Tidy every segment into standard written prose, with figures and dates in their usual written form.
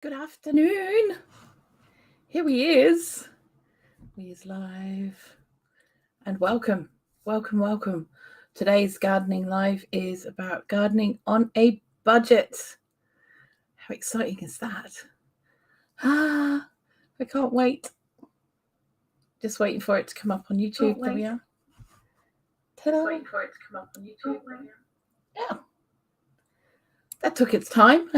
Good afternoon. Here he is. He is live. And welcome. Today's gardening live is about gardening on a budget. How exciting is that? I can't wait. Just waiting for it to come up on YouTube. There we are. Ta-da. Waiting for it to come up on YouTube. Yeah. That took its time.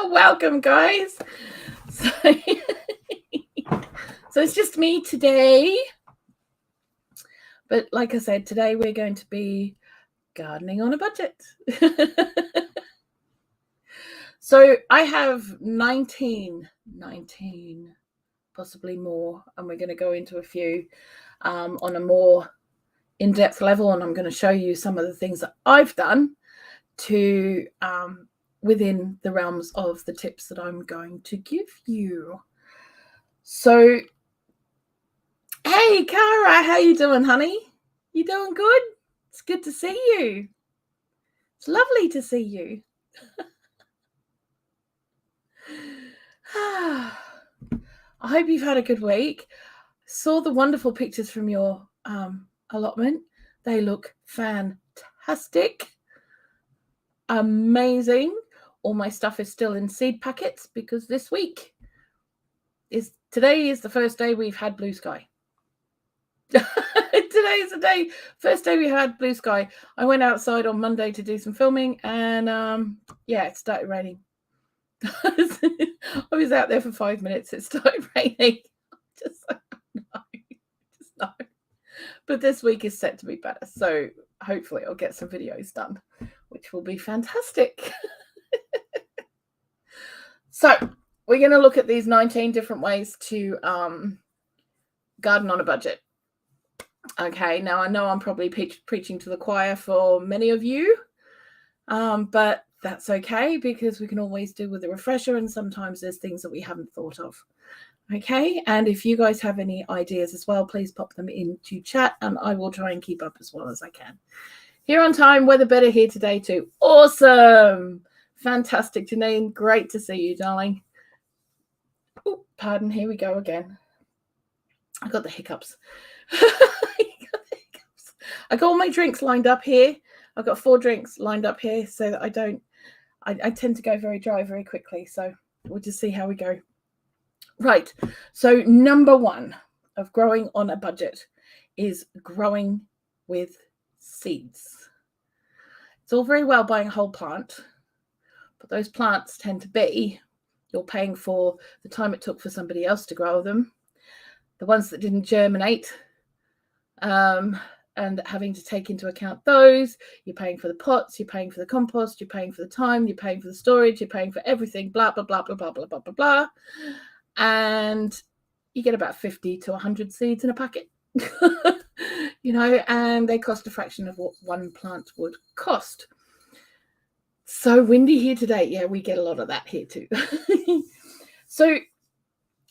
Welcome, guys. So it's just me today. But like I said, today we're going to be gardening on a budget. So I have 19, possibly more, and we're going to go into a few on a more in-depth level, and I'm going to show you some of the things that I've done to within the realms of the tips that I'm going to give you. So, hey, Cara, how you doing, honey? You doing good? It's good to see you. It's lovely to see you. I hope you've had a good week. Saw the wonderful pictures from your allotment. They look fantastic. Amazing. All my stuff is still in seed packets because today is the first day we've had blue sky. Today is the day, first day we had blue sky. I went outside on Monday to do some filming and it started raining. I was out there for 5 minutes. It started raining. Just no. But this week is set to be better. So hopefully I'll get some videos done, which will be fantastic. So we're going to look at these 19 different ways to garden on a budget. Okay, now I know I'm probably preaching to the choir for many of you, but that's okay because we can always do with a refresher, and sometimes there's things that we haven't thought of. Okay, and if you guys have any ideas as well, please pop them into chat and I will try and keep up as well as I can. Here on time, weather better here today too. Awesome. Fantastic, Janine. Great to see you, darling. Oh, pardon. Here we go again. I got the hiccups. I got all my drinks lined up here. I've got 4 drinks lined up here so that I tend to go very dry very quickly. So we'll just see how we go. Right. So number 1 of growing on a budget is growing with seeds. It's all very well buying a whole plant, but those plants tend to be, you're paying for the time it took for somebody else to grow them, the ones that didn't germinate, and having to take into account those. You're paying for the pots, you're paying for the compost, you're paying for the time, you're paying for the storage, you're paying for everything, blah, blah, blah, blah, blah, blah, blah, blah, blah. And you get about 50 to 100 seeds in a packet, and they cost a fraction of what one plant would cost. So windy here today. Yeah, we get a lot of that here too. So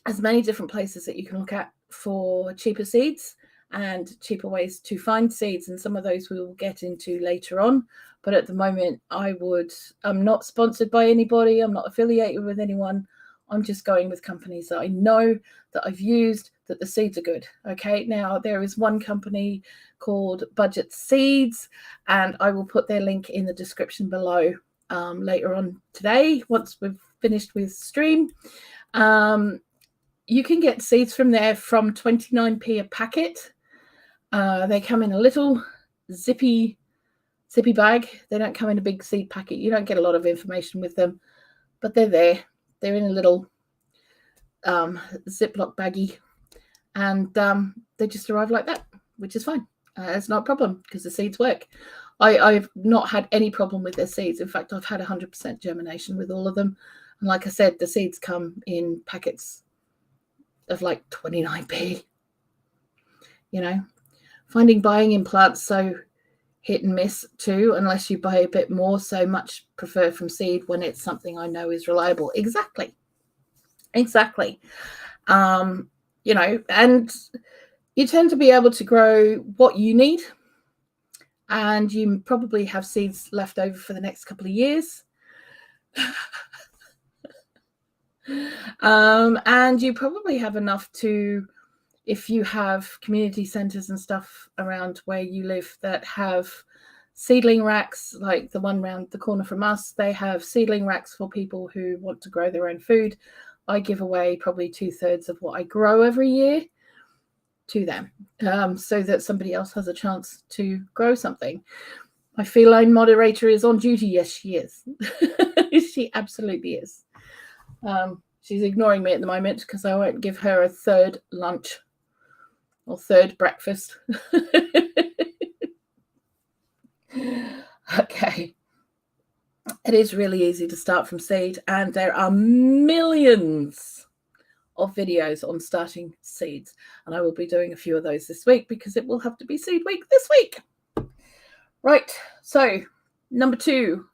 there's many different places that you can look at for cheaper seeds and cheaper ways to find seeds, and some of those we will get into later on. But at the moment, I'm not sponsored by anybody. I'm not affiliated with anyone. I'm just going with companies that I know, that I've used, that the seeds are good. Okay, now there is one company called Budget Seeds, and I will put their link in the description below later on today once we've finished with stream. You can get seeds from there from 29p a packet. They come in a little zippy bag. They don't come in a big seed packet. You don't get a lot of information with them, but they're there. They're in a little Ziploc baggie, and they just arrive like that, which is fine. It's not a problem because the seeds work. I've not had any problem with their seeds. In fact, I've had 100% germination with all of them. And like I said, the seeds come in packets of like 29p. Finding buying in plants so hit and miss too, unless you buy a bit more. So much prefer from seed when it's something I know is reliable. Exactly. And you tend to be able to grow what you need, and you probably have seeds left over for the next couple of years. And you probably have enough to, if you have community centres and stuff around where you live that have seedling racks, like the one round the corner from us, they have seedling racks for people who want to grow their own food. I give away probably 2/3 of what I grow every year to them, so that somebody else has a chance to grow something. My feline moderator is on duty. Yes, she is. She absolutely is. She's ignoring me at the moment because I won't give her a third lunch or third breakfast. Okay. It is really easy to start from seed, and there are millions of videos on starting seeds. And I will be doing a few of those this week because it will have to be seed week this week. Right. So number two.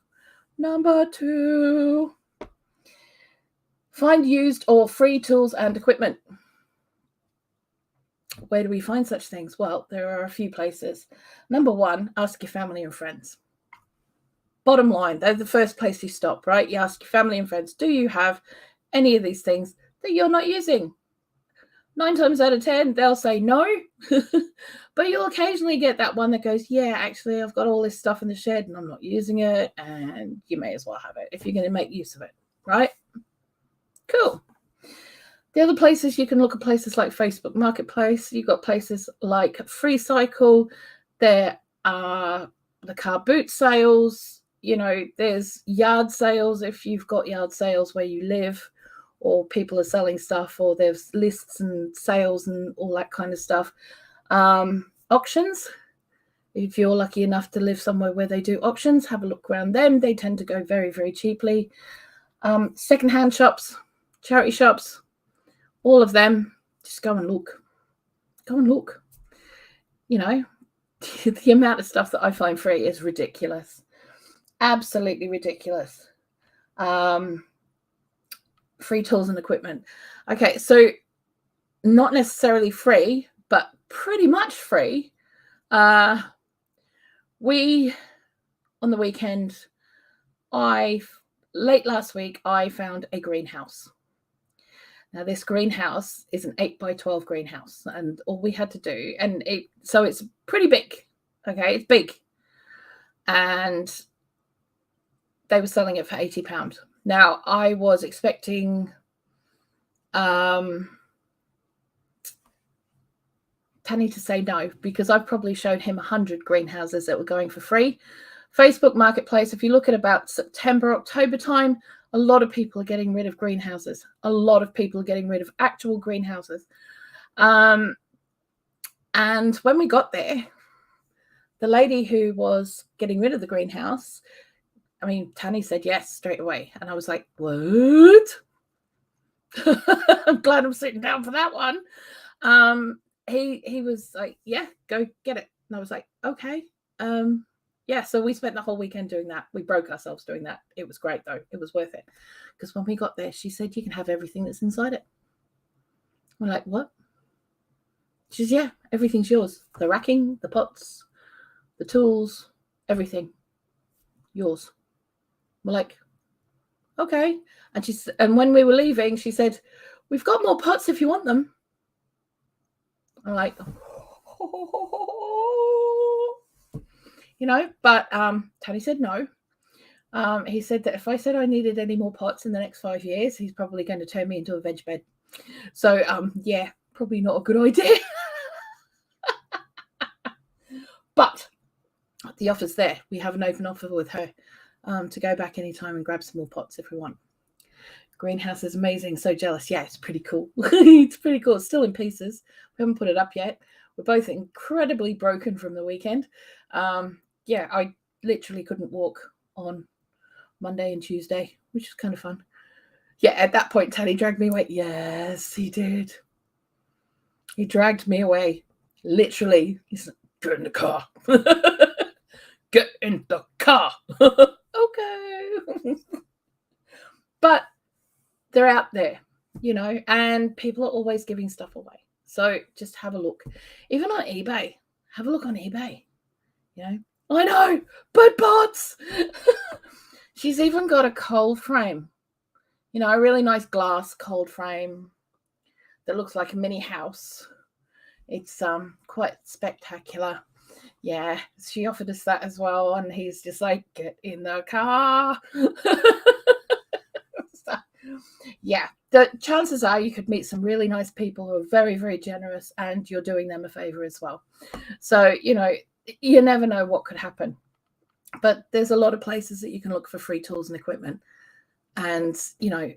Find used or free tools and equipment. Where do we find such things? Well, there are a few places. Number one, ask your family and friends. Bottom line, they're the first place you stop, right? You ask your family and friends, do you have any of these things that you're not using? 9 times out of 10, they'll say no. But you'll occasionally get that one that goes, yeah, actually, I've got all this stuff in the shed and I'm not using it. And you may as well have it if you're going to make use of it, right? Cool. The other places you can look at places like Facebook Marketplace. You've got places like FreeCycle. There are the car boot sales. You know, there's yard sales if you've got yard sales where you live, or people are selling stuff, or there's lists and sales and all that kind of stuff. Auctions. If you're lucky enough to live somewhere where they do auctions, have a look around them. They tend to go very, very cheaply. Secondhand shops, charity shops, all of them. Just go and look. Go and look. You know, the amount of stuff that I find free is ridiculous. Absolutely ridiculous. Free tools and equipment. Okay, so not necessarily free, but pretty much free. We, on the weekend, late last week, I found a greenhouse. Now, this greenhouse is an 8x12 greenhouse, and all we had to do, so it's pretty big. Okay, it's big. And they were selling it for £80. Now, I was expecting Tanny to say no, because I've probably shown him 100 greenhouses that were going for free. Facebook Marketplace, if you look at about September, October time, a lot of people are getting rid of greenhouses. A lot of people are getting rid of actual greenhouses. And when we got there, the lady who was getting rid of the greenhouse, I mean, Tanny said yes straight away. And I was like, what? I'm glad I'm sitting down for that one. He was like, yeah, go get it. And I was like, okay. Yeah, so we spent the whole weekend doing that. We broke ourselves doing that. It was great, though. It was worth it. Because when we got there, she said, you can have everything that's inside it. We're like, what? She says, yeah, everything's yours. The racking, the pots, the tools, everything. Yours. We're like, okay. And when we were leaving, she said, we've got more pots if you want them. I'm like, you know, but Tanny said no. He said that if I said I needed any more pots in the next 5 years, he's probably going to turn me into a veg bed. So, yeah, probably not a good idea. But the offer's there. We have an open offer with her to go back anytime and grab some more pots if we want. Greenhouse is amazing. So jealous. Yeah, it's pretty cool. It's pretty cool. It's still in pieces. We haven't put it up yet. We're both incredibly broken from the weekend. Yeah, I literally couldn't walk on Monday and Tuesday, which is kind of fun. Yeah, at that point, Tanny dragged me away. Yes, he did. He dragged me away. Literally. He's like, get in the car. Get in the car. Okay. But they're out there, you know, and people are always giving stuff away. So just have a look. Even on eBay. Have a look on eBay. You know, I know, bird pots. She's even got a cold frame You know, a really nice glass cold frame that looks like a mini house. It's quite spectacular. Yeah, she offered us that as well, and he's just like, get in the car. So, yeah, the chances are you could meet some really nice people who are very, very generous, and you're doing them a favor as well. So, you know, you never know what could happen. But there's a lot of places that you can look for free tools and equipment. And, you know,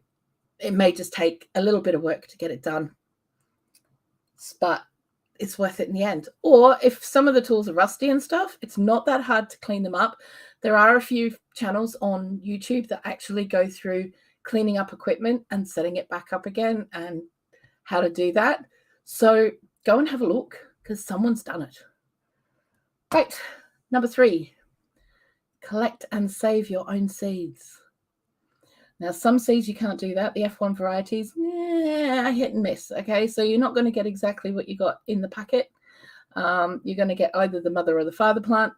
it may just take a little bit of work to get it done, but it's worth it in the end. Or if some of the tools are rusty and stuff, it's not that hard to clean them up. There are a few channels on YouTube that actually go through cleaning up equipment and setting it back up again and how to do that. So go and have a look because someone's done it. Right, number 3, collect and save your own seeds. Now, some seeds you can't do that. The F1 varieties, hit and miss. Okay, so you're not going to get exactly what you got in the packet. You're going to get either the mother or the father plant.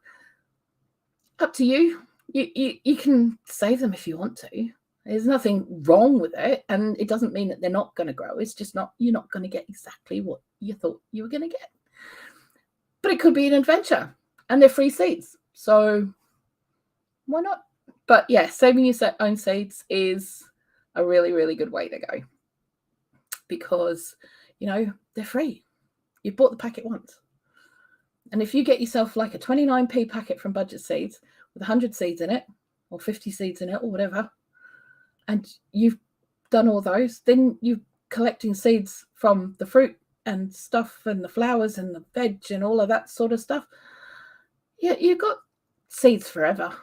Up to you. You can save them if you want to. There's nothing wrong with it, and it doesn't mean that they're not going to grow. It's just you're not going to get exactly what you thought you were going to get. But it could be an adventure, and they're free seeds. So why not? But yeah, saving your own seeds is a really, really good way to go because, you know, they're free. You bought the packet once. And if you get yourself like a 29p packet from Budget Seeds with 100 seeds in it or 50 seeds in it or whatever, and you've done all those, then you're collecting seeds from the fruit and stuff and the flowers and the veg and all of that sort of stuff. Yeah, you've got seeds forever.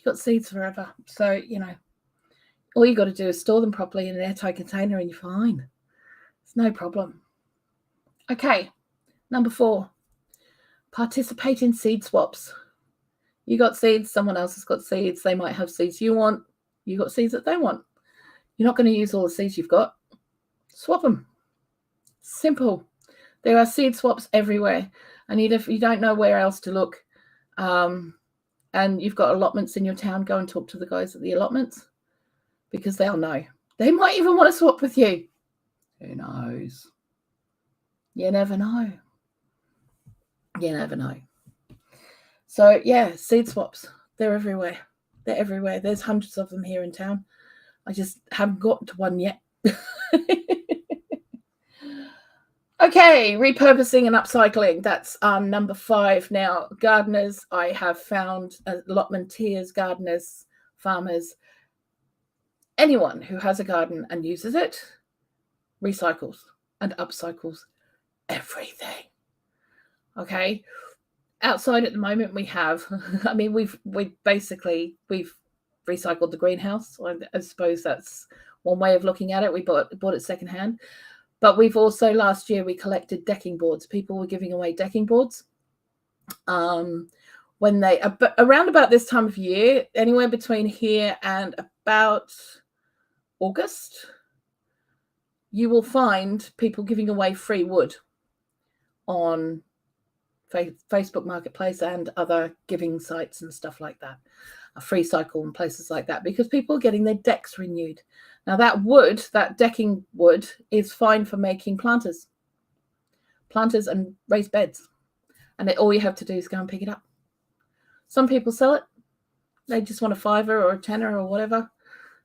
Got seeds forever. So, you know, all you got to do is store them properly in an airtight container and you're fine. It's no problem. Okay, number 4, participate in seed swaps. You got seeds, someone else has got seeds. They might have seeds you want. You got seeds that they want. You're not going to use all the seeds you've got. Swap them. Simple. There are seed swaps everywhere. And if you don't know where else to look, and you've got allotments in your town, go and talk to the guys at the allotments because they'll know. They might even want to swap with you. Who knows? You never know. You never know. So, yeah, seed swaps. They're everywhere. They're everywhere. There's hundreds of them here in town. I just haven't got to one yet. Okay, repurposing and upcycling. That's number 5. Now, gardeners, I have found allotmenteers, gardeners, farmers, anyone who has a garden and uses it, recycles and upcycles everything. Okay, outside at the moment we have, I mean, we've recycled the greenhouse. I suppose that's one way of looking at it. We bought it secondhand. But we've also, last year, we collected decking boards. People were giving away decking boards. When they, around about this time of year, anywhere between here and about August, you will find people giving away free wood on Facebook Marketplace and other giving sites and stuff like that. A Free Cycle and places like that, because people are getting their decks renewed. Now that wood, that decking wood, is fine for making planters and raised beds. And all you have to do is go and pick it up. Some people sell it. They just want a $5 or a $10 or whatever,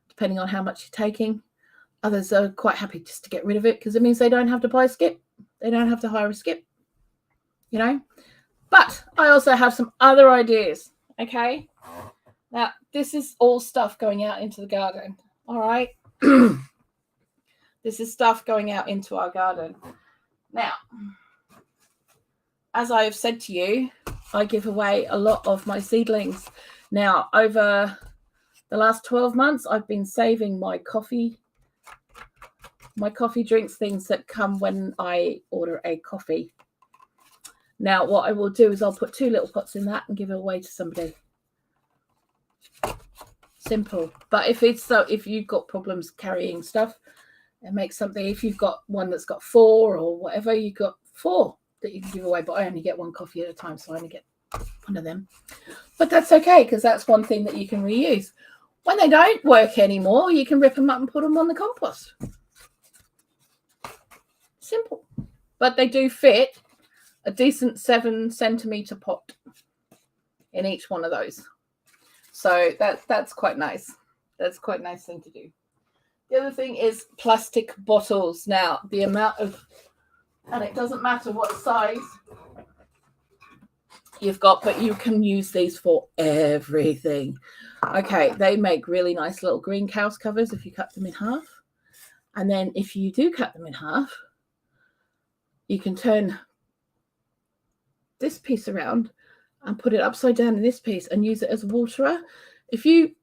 depending on how much you're taking. Others are quite happy just to get rid of it because it means they don't have to buy a skip. They don't have to hire a skip, you know. But I also have some other ideas, okay? Now, this is all stuff going out into the garden, all right? This is stuff going out into our garden. Now, as I have said to you, I give away a lot of my seedlings. Now, over the last 12 months, I've been saving my coffee drinks, things that come when I order a coffee. Now, what I will do is I'll put 2 little pots in that and give it away to somebody. Simple. But if you've got problems carrying stuff, and make something. If you've got one that's got 4 or whatever, you've got 4 that you can give away. But I only get 1 coffee at a time, so I only get one of them. But that's okay, because that's one thing that you can reuse. When they don't work anymore, you can rip them up and put them on the compost. Simple. But they do fit a decent 7 centimetre pot in each one of those. So that's quite nice. That's quite a nice thing to do. The other thing is plastic bottles. Now, the amount of, and it doesn't matter what size you've got, but you can use these for everything. Okay, they make really nice little greenhouse covers if you cut them in half. And then if you do cut them in half, you can turn this piece around and put it upside down in this piece and use it as a waterer. If you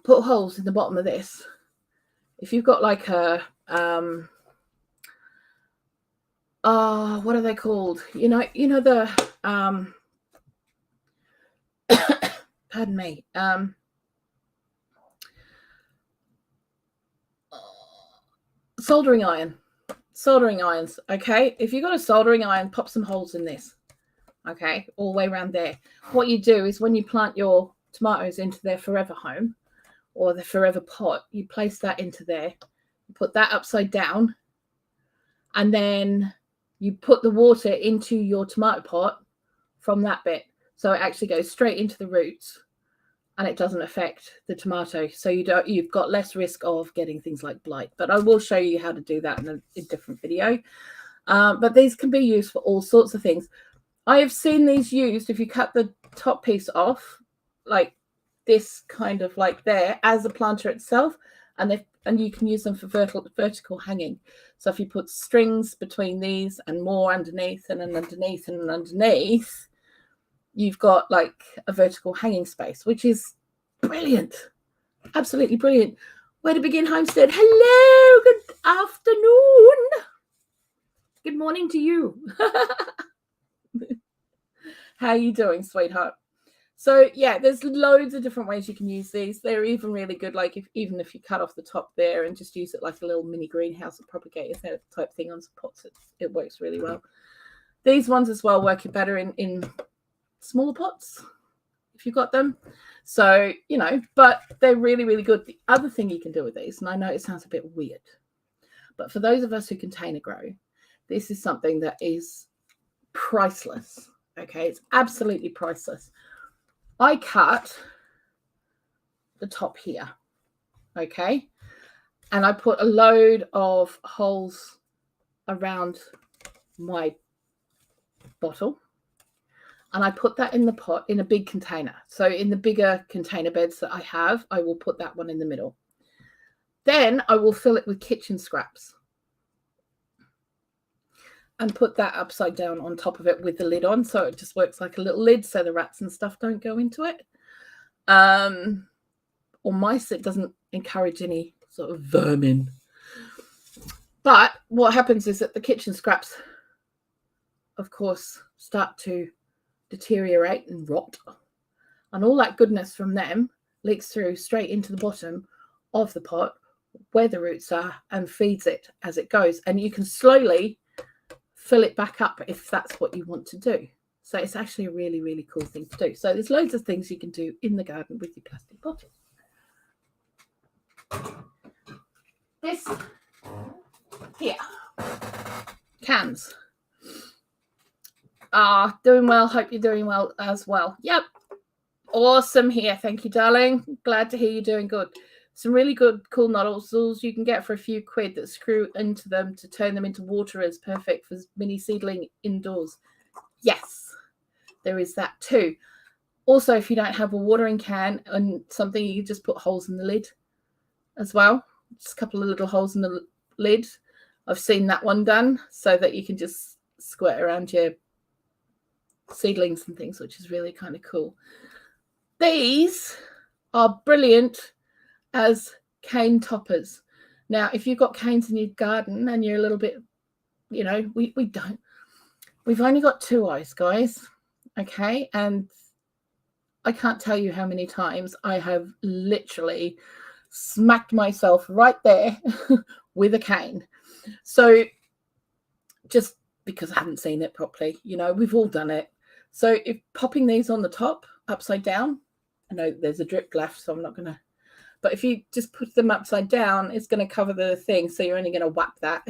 put holes in the bottom of this, if you've got like a what are they called? You know the pardon me. Soldering irons. Okay, if you've got a soldering iron, pop some holes in this. Okay, all the way around there. What you do is when you plant your tomatoes into their forever home or the forever pot, you place that into there, you put that upside down, and then you put the water into your tomato pot from that bit. So it actually goes straight into the roots and it doesn't affect the tomato. So you've got less risk of getting things like blight. But I will show you how to do that in a different video. But these can be used for all sorts of things. I have seen these used if you cut the top piece off, like this kind of like there, as a planter itself, and you can use them for vertical hanging. So if you put strings between these and more underneath and then underneath and underneath, you've got like a vertical hanging space, which is brilliant. Absolutely brilliant. Where to begin, Homestead? Hello, good afternoon. Good morning to you. How are you doing, sweetheart? So yeah, there's loads of different ways you can use these. They're even really good, like even if you cut off the top there and just use it like a little mini greenhouse propagator type thing on some pots, it works really well. These ones as well work better in smaller pots if you've got them. So, but they're really, really good. The other thing you can do with these, and I know it sounds a bit weird, but for those of us who container grow, this is something that is priceless. Okay, it's absolutely priceless. I cut the top here, okay, and I put a load of holes around my bottle, and I put that in the pot in a big container. So in the bigger container beds that I have, I will put that one in the middle. Then I will fill it with kitchen scraps and put that upside down on top of it with the lid on. So it just works like a little lid so the rats and stuff don't go into it. Or mice. It doesn't encourage any sort of vermin. But what happens is that the kitchen scraps, of course, start to deteriorate and rot. And all that goodness from them leaks through straight into the bottom of the pot where the roots are and feeds it as it goes. And you can slowly fill it back up if that's what you want to do. So it's actually a really, really cool thing to do. So there's loads of things you can do in the garden with your plastic bottles. This here, cans. Doing well. Hope you're doing well as well. Yep. Awesome here. Thank you, darling. Glad to hear you're doing good. Some really good, cool nozzles you can get for a few quid that screw into them to turn them into waterers. Perfect for mini seedling indoors. Yes, there is that too. Also, if you don't have a watering can and something, you can just put holes in the lid as well. Just a couple of little holes in the lid. I've seen that one done so that you can just squirt around your seedlings and things, which is really kind of cool. These are brilliant as cane toppers. Now, if you've got canes in your garden and you're a little bit, we've only got 2 eyes, guys. Okay. And I can't tell you how many times I have literally smacked myself right there with a cane. So just because I haven't seen it properly, we've all done it. So if popping these on the top upside down, I know there's a drip left, so I'm not going to But if you just put them upside down, it's going to cover the thing. So you're only going to whap that,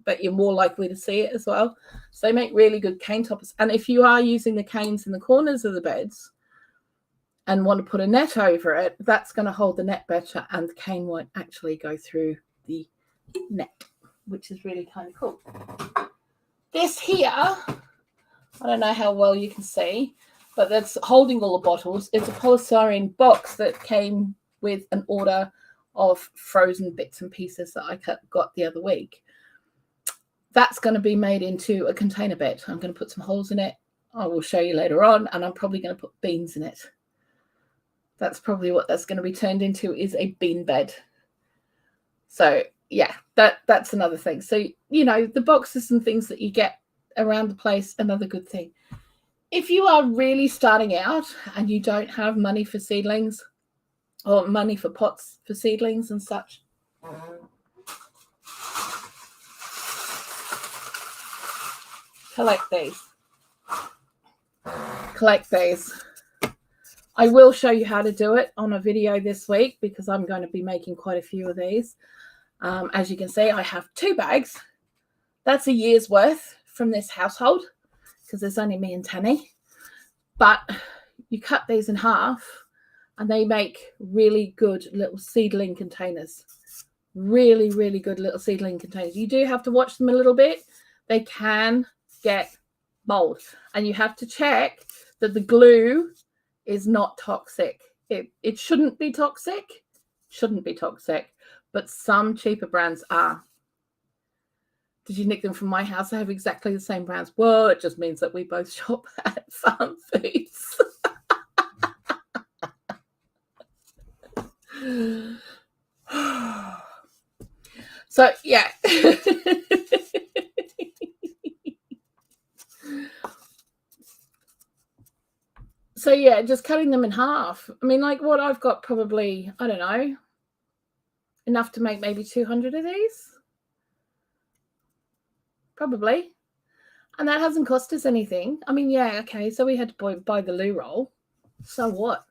but you're more likely to see it as well. So they make really good cane toppers. And if you are using the canes in the corners of the beds and want to put a net over it, that's going to hold the net better, and the cane won't actually go through the net, which is really kind of cool. This here, I don't know how well you can see, but that's holding all the bottles. It's a polystyrene box that came with an order of frozen bits and pieces that I got the other week. That's going to be made into a container bed. I'm going to put some holes in it. I will show you later on, and I'm probably going to put beans in it. That's probably what that's going to be turned into, is a bean bed. So yeah, that's another thing. So, you know, the boxes and things that you get around the place, another good thing. If you are really starting out and you don't have money for seedlings or money for pots for seedlings and such, collect these. Collect these. I will show you how to do it on a video this week, because I'm going to be making quite a few of these. As you can see, I have 2 bags. That's a year's worth from this household, because there's only me and Tanny. But you cut these in half and they make really good little seedling containers. Really, really good little seedling containers. You do have to watch them a little bit. They can get mold, and you have to check that the glue is not toxic. It shouldn't be toxic. Shouldn't be toxic. But some cheaper brands are. Did you nick them from my house? I have exactly the same brands. Well, it just means that we both shop at Farm Foods. So, yeah. So, yeah, just cutting them in half. I mean, like what I've got, probably, I don't know, enough to make maybe 200 of these. Probably. And that hasn't cost us anything. I mean, yeah, okay, so we had to buy the loo roll. So what?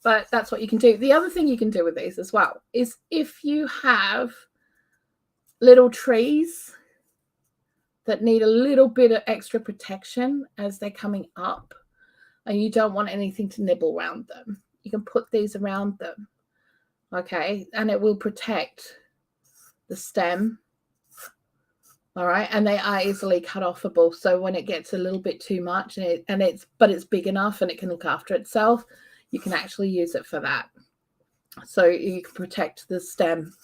But that's what you can do. The other thing you can do with these as well is, if you have little trees that need a little bit of extra protection as they're coming up, and you don't want anything to nibble around them, you can put these around them. Okay, and it will protect the stem. All right, and they are easily cut offable. So when it gets a little bit too much, but it's big enough and it can look after itself, you can actually use it for that. So you can protect the stem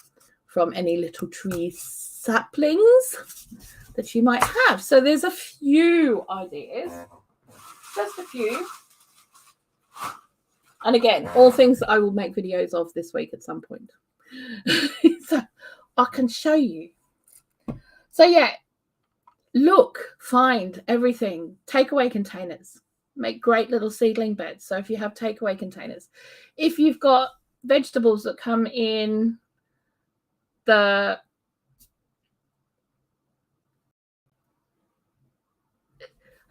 from any little tree saplings that you might have. So there's a few ideas, just a few. And again, all things that I will make videos of this week at some point. So I can show you. So yeah, look, find everything. Takeaway containers. Make great little seedling beds. So if you have takeaway containers, if you've got vegetables that come in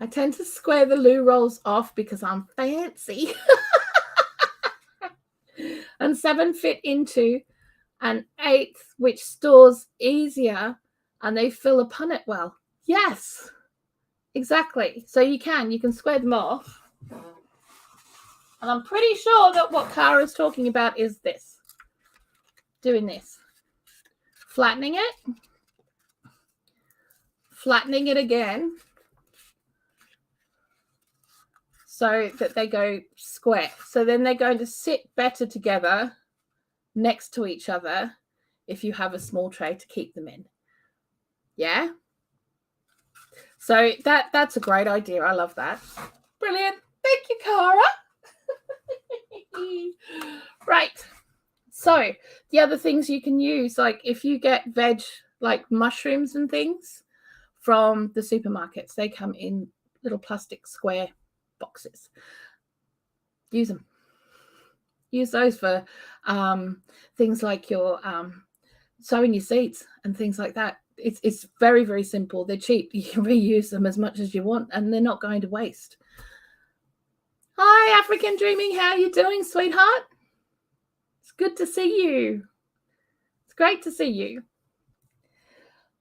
I tend to square the loo rolls off because I'm fancy. And 7 fit into an 1/8, which stores easier, and they fill a punnet well. Yes, exactly. So you can square them off. And I'm pretty sure that what Kara's talking about is this. Doing this. Flattening it again, so that they go square. So then they're going to sit better together next to each other if you have a small tray to keep them in. Yeah? So that's a great idea. I love that. Brilliant. Thank you, Kara. Right. So the other things you can use, like if you get veg, like mushrooms and things from the supermarkets, they come in little plastic square boxes. Use them. Use those for things like your sowing your seeds and things like that. It's very, very simple. They're cheap. You can reuse them as much as you want, and they're not going to waste. Hi, African Dreaming. How are you doing, sweetheart? It's good to see you. It's great to see you.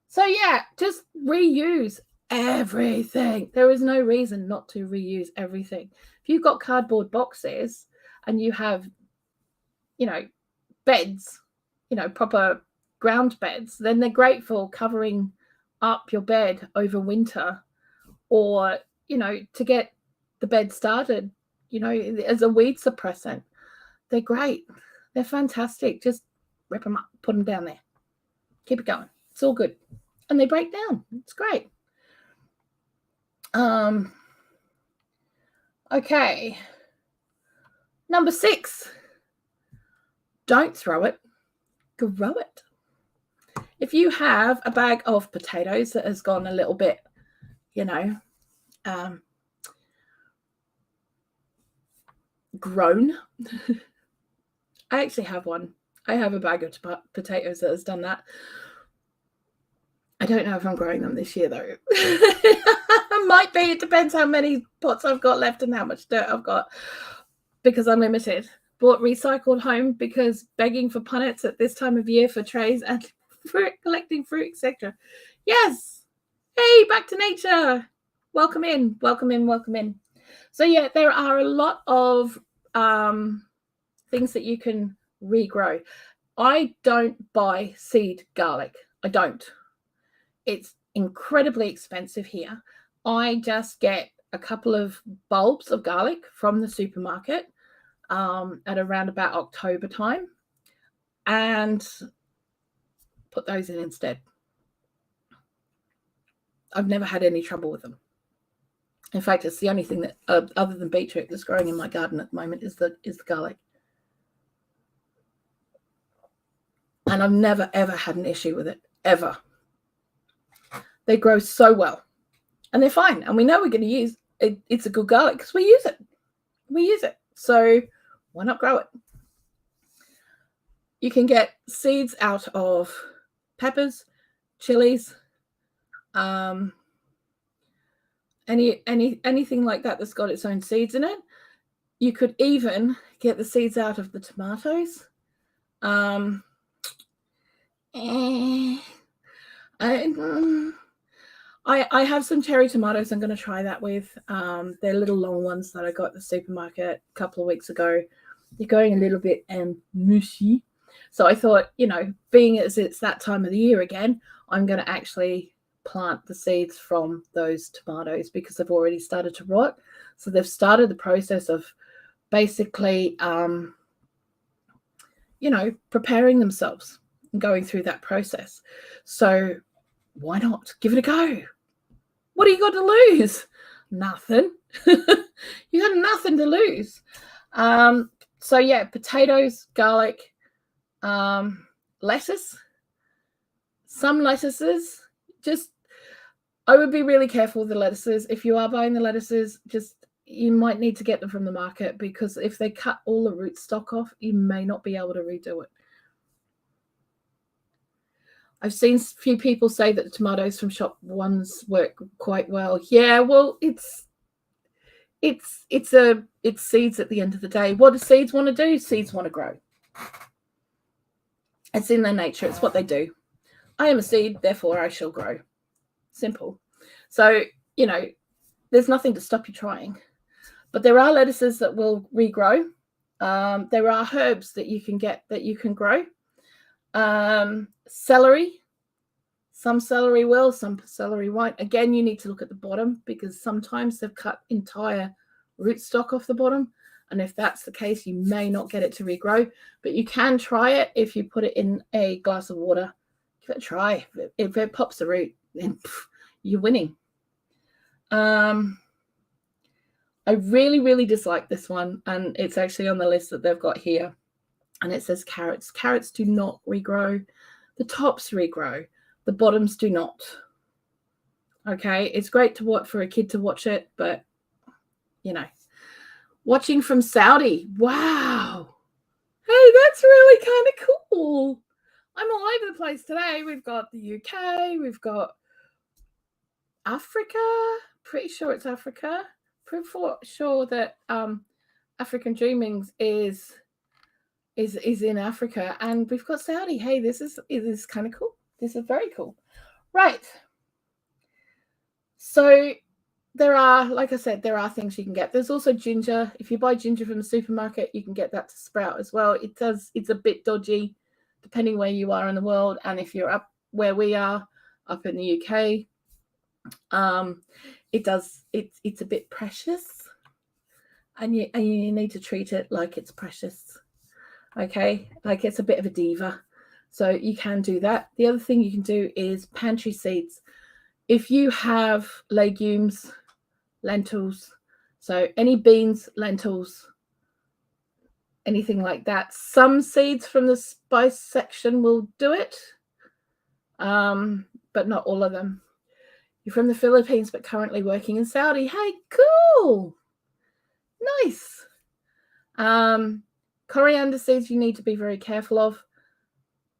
So yeah, just reuse everything. There is no reason not to reuse everything. If you've got cardboard boxes and you have, beds, proper ground beds, then they're great for covering up your bed over winter, or, to get the bed started, as a weed suppressant. They're great. They're fantastic. Just rip them up, put them down there. Keep it going. It's all good. And they break down. It's great. Okay. Number 6. Don't throw it. Grow it. If you have a bag of potatoes that has gone a little bit, grown. I actually have one. I have a bag of potatoes that has done that. I don't know if I'm growing them this year, though. Might be. It depends how many pots I've got left and how much dirt I've got, because I'm limited. Bought recycled home because begging for punnets at this time of year for trays and for collecting fruit, etc. Yes. Hey, back to nature. Welcome in. Welcome in. Welcome in. So yeah, there are a lot of things that you can regrow. I don't buy seed garlic. I don't. It's incredibly expensive here. I just get a couple of bulbs of garlic from the supermarket at around about October time and put those in instead. I've never had any trouble with them. In fact, it's the only thing that, other than beetroot, that's growing in my garden at the moment is the garlic. And I've never, ever had an issue with it, ever. They grow so well. And they're fine. And we know we're going to use it. It's a good garlic because we use it. We use it. So why not grow it? You can get seeds out of peppers, chilies, anything like that that's got its own seeds in it. You could even get the seeds out of the tomatoes. I have some cherry tomatoes I'm going to try that with. They're little long ones that I got at the supermarket a couple of weeks ago. They're going a little bit mushy. So I thought, being as it's that time of the year again, I'm going to actually plant the seeds from those tomatoes because they've already started to rot. So they've started the process of basically, preparing themselves and going through that process. So why not give it a go? What do you got to lose? Nothing. You got nothing to lose. So yeah, potatoes, garlic, lettuce. Some lettuces, I would be really careful with the lettuces. If you are buying the lettuces, you might need to get them from the market, because if they cut all the rootstock off, you may not be able to redo it. I've seen a few people say that the tomatoes from Shop Ones work quite well. Yeah, well, it's seeds at the end of the day. What do seeds want to do? Seeds want to grow. It's in their nature. It's what they do. I am a seed, therefore I shall grow. Simple. So, there's nothing to stop you trying. But there are lettuces that will regrow. There are herbs that you can get that you can grow. Celery. Some celery will, some celery won't. Again, you need to look at the bottom, because sometimes they've cut entire rootstock off the bottom. And if that's the case, you may not get it to regrow. But you can try it if you put it in a glass of water. Give it a try. If it pops a root, then you're winning. I really, really dislike this one. And it's actually on the list that they've got here. And it says carrots. Carrots do not regrow. The tops regrow. The bottoms do not. Okay, it's great to watch for a kid to watch it, but watching from Saudi. Wow. Hey, that's really kind of cool. I'm all over the place today. We've got the UK, we've got Africa. Pretty sure it's Africa. Pretty sure that African Dreamings is is in Africa, and we've got Saudi. Hey, this is kind of cool. This is very cool. Right. So there are, like I said, there are things you can get. There's also ginger. If you buy ginger from the supermarket, you can get that to sprout as well. It's a bit dodgy depending where you are in the world. And if you're up where we are, up in the UK, it's a bit precious. And you need to treat it like it's precious. Okay, like it's a bit of a diva. So you can do that. The other thing you can do is pantry seeds. If you have legumes, lentils, so any beans, lentils, anything like that, some seeds from the spice section will do it, but not all of them. You're from the Philippines, but currently working in Saudi. Hey, cool. Nice. Coriander seeds you need to be very careful of.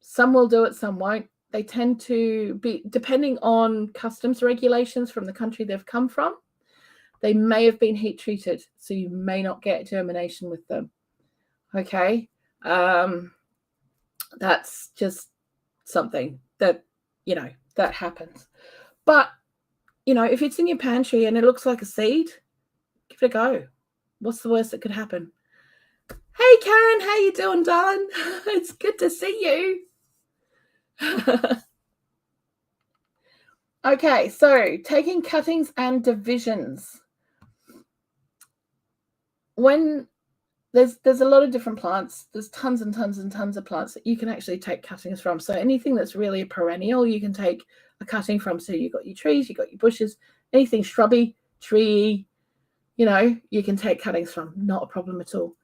Some will do it, some won't. They tend to be, depending on customs regulations from the country they've come from, they may have been heat treated, so you may not get germination with them. Okay. That's just something that, that happens. But, if it's in your pantry and it looks like a seed, give it a go. What's the worst that could happen? Hey, Karen, how you doing, darling? It's good to see you. Okay, so taking cuttings and divisions. When there's a lot of different plants, there's tons and tons and tons of plants that you can actually take cuttings from. So anything that's really a perennial, you can take a cutting from. So you've got your trees, you've got your bushes, anything shrubby, tree, you can take cuttings from. Not a problem at all.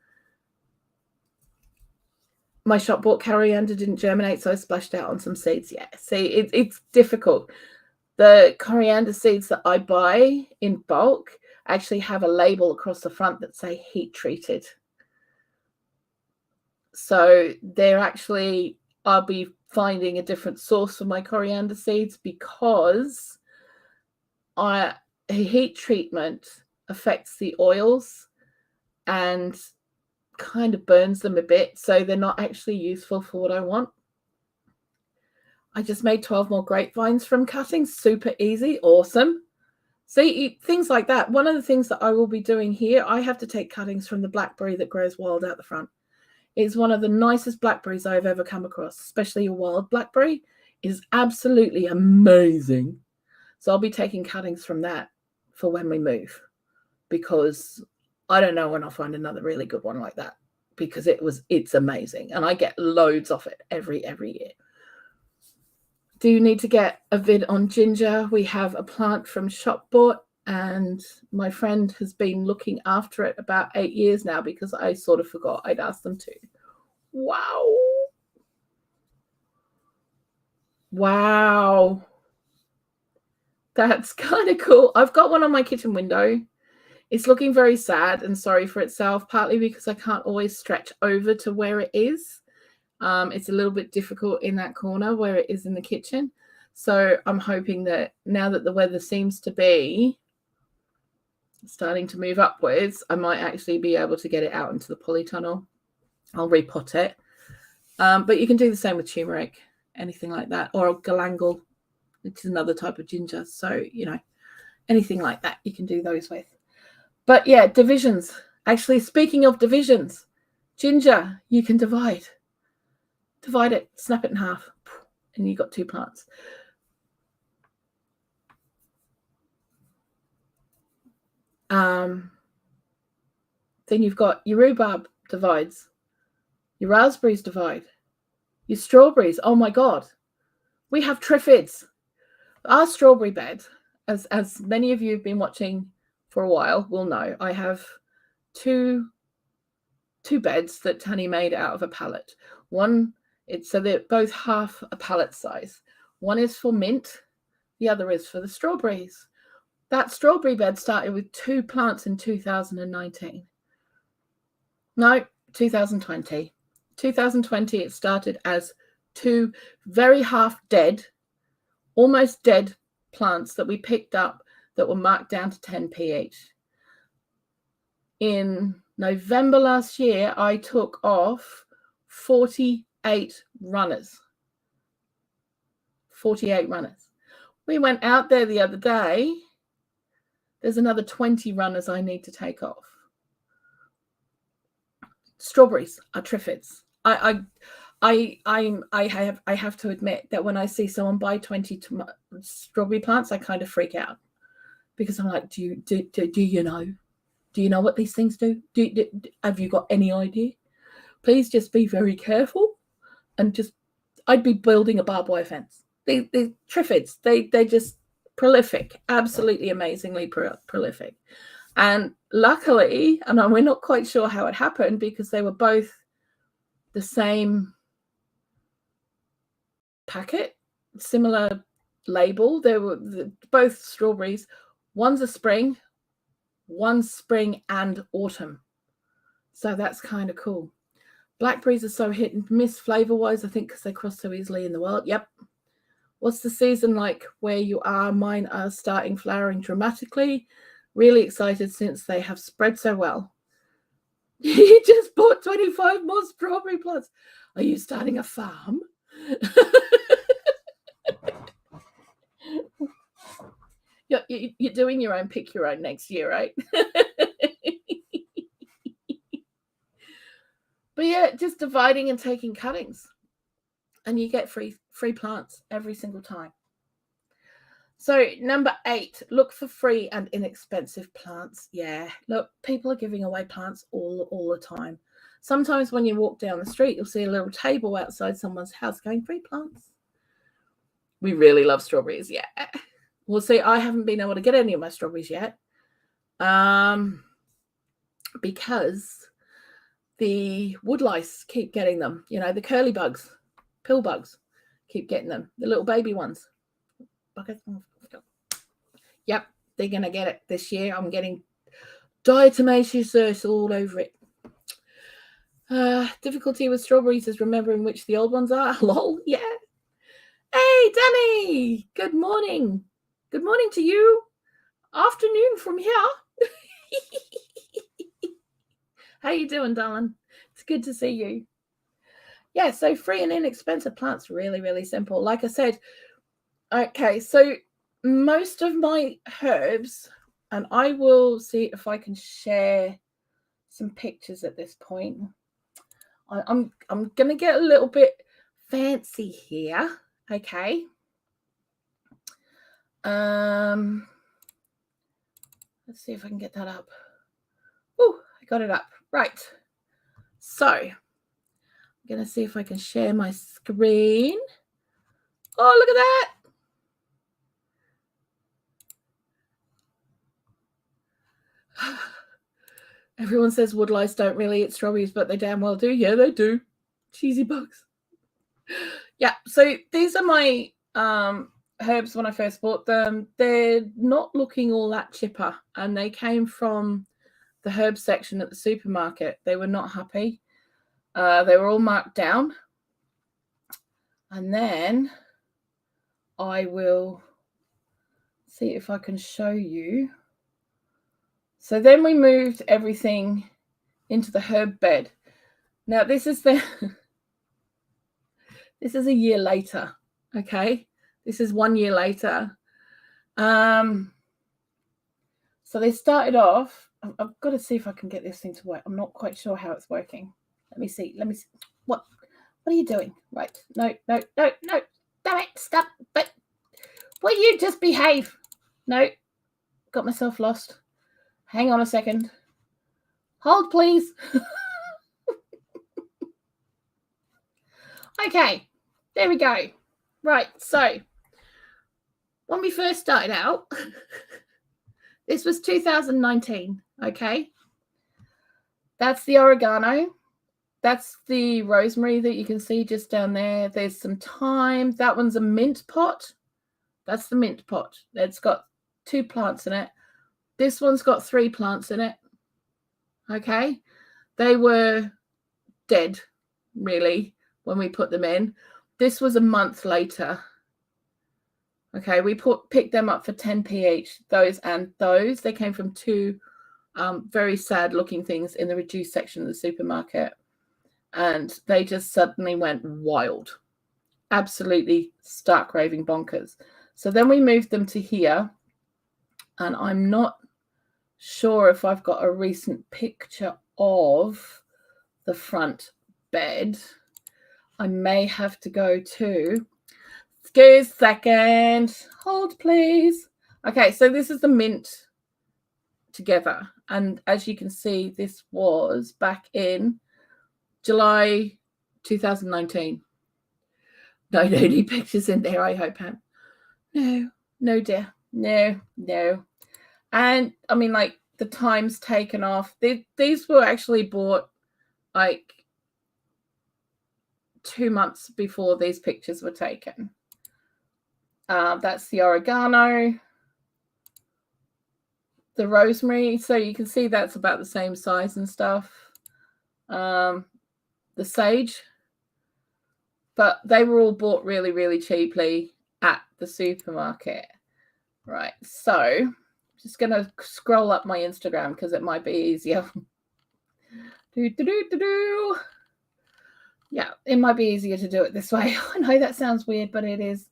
My shop bought coriander didn't germinate, so I splashed out on some seeds. Yeah, see, it's difficult. The coriander seeds that I buy in bulk actually have a label across the front that say heat treated. So they're actually, I'll be finding a different source for my coriander seeds because heat treatment affects the oils and kind of burns them a bit, so they're not actually useful for what I want. I just made 12 more grapevines from cuttings. Super easy. Awesome. See, things like that. One of the things that I will be doing here, I have to take cuttings from the blackberry that grows wild out the front. It's one of the nicest blackberries I've ever come across, especially a wild blackberry. It is absolutely amazing. So I'll be taking cuttings from that for when we move, because I don't know when I'll find another really good one like that, because it's amazing. And I get loads of it every year. Do you need to get a vid on ginger? We have a plant from ShopBought, and my friend has been looking after it about 8 years now because I sort of forgot I'd asked them to. Wow. That's kind of cool. I've got one on my kitchen window. It's looking very sad and sorry for itself, partly because I can't always stretch over to where it is. It's a little bit difficult in that corner where it is in the kitchen. So I'm hoping that now that the weather seems to be starting to move upwards, I might actually be able to get it out into the polytunnel. I'll repot it. But you can do the same with turmeric, anything like that, or galangal, which is another type of ginger. So, anything like that, you can do those with. But yeah, divisions. Actually, speaking of divisions, ginger, you can divide it, snap it in half, and you've got 2 plants. Then you've got your rhubarb divides, your raspberries divide, your strawberries. Oh my God, we have triffids. Our strawberry bed, as many of you have been watching for a while will know, I have two beds that Tani made out of a pallet. So they're both half a pallet size. One is for mint, the other is for the strawberries. That strawberry bed started with 2 plants in 2019. No, 2020. 2020, it started as 2 very half dead, almost dead plants that we picked up that were marked down to 10 pH. In November last year, I took off 48 runners. 48 runners. We went out there the other day. There's another 20 runners I need to take off. Strawberries are triffids. I have to admit that when I see someone buy 20 strawberry plants, I kind of freak out because I'm like, do you know? Do you know what these things do? Have you got any idea? Please just be very careful, and I'd be building a barbed wire fence. They triffids. They just prolific, absolutely amazingly prolific. And luckily, and we're not quite sure how it happened because they were both the same packet, similar label. They were both strawberries. One's a spring, one's spring and autumn. So that's kind of cool. Blackberries are so hit and miss flavor-wise, I think, because they cross so easily in the wild. Yep. What's the season like where you are? Mine are starting flowering dramatically. Really excited since they have spread so well. You just bought 25 more strawberry plants. Are you starting a farm? You're doing your own pick your own next year, right? But yeah, just dividing and taking cuttings. And you get free plants every single time. So number 8, look for free and inexpensive plants. Yeah, look, people are giving away plants all the time. Sometimes when you walk down the street, you'll see a little table outside someone's house going, free plants. We really love strawberries, yeah. Well, see, I haven't been able to get any of my strawberries yet because the woodlice keep getting them. You know, the curly bugs, pill bugs keep getting them, the little baby ones. Yep, they're going to get it this year. I'm getting diatomaceous all over it. Difficulty with strawberries is remembering which the old ones are. Lol, yeah. Hey, Danny, good morning. Good morning to you. Afternoon from here. How you doing, darling? It's good to see you. Yeah, so free and inexpensive plants, really, really simple. Like I said, okay, so most of my herbs, and I will see if I can share some pictures at this point. I'm going to get a little bit fancy here, okay? Let's see if I can get that up. Oh, I got it up. Right. So, I'm going to see if I can share my screen. Oh, look at that. Everyone says woodlice don't really eat strawberries, but they damn well do. Yeah, they do. Cheesy bugs. Yeah, so these are my herbs when I first bought them. They're not looking all that chipper, and they came from the herb section at the supermarket. They were not happy. They were all marked down. And then I will see if I can show you. So then we moved everything into the herb bed. Now this is this is a year later, okay? This is 1 year later. So they started off. I've got to see if I can get this thing to work. I'm not quite sure how it's working. Let me see. What are you doing? Right. No. Damn it. Stop. But will you just behave? No. Got myself lost. Hang on a second. Hold, please. Okay. There we go. Right. So when we first started out, this was 2019. Okay. That's the oregano. That's the rosemary that you can see just down there. There's some thyme. That one's a mint pot. That's the mint pot. It's got 2 plants in it. This one's got 3 plants in it. Okay. They were dead, really, when we put them in. This was a month later. Okay. We picked them up for 10p each. Those and those. They came from 2 very sad looking things in the reduced section of the supermarket. and they just suddenly went wild. Absolutely stark raving bonkers. So then we moved them to here, and I'm not sure if I've got a recent picture of the front bed. I may have to go to, excuse second, hold please. Okay, so this is the mint together, and as you can see, this was back in July 2019. No nudie pictures in there, I hope, Pam. No dear, no. And I mean, like, the time's taken off. These were actually bought like 2 months before these pictures were taken. That's the oregano, the rosemary. So you can see that's about the same size and stuff. The sage, but they were all bought really, really cheaply at the supermarket. Right, so I'm just going to scroll up my Instagram because it might be easier. Yeah, it might be easier to do it this way. I know that sounds weird, but it is.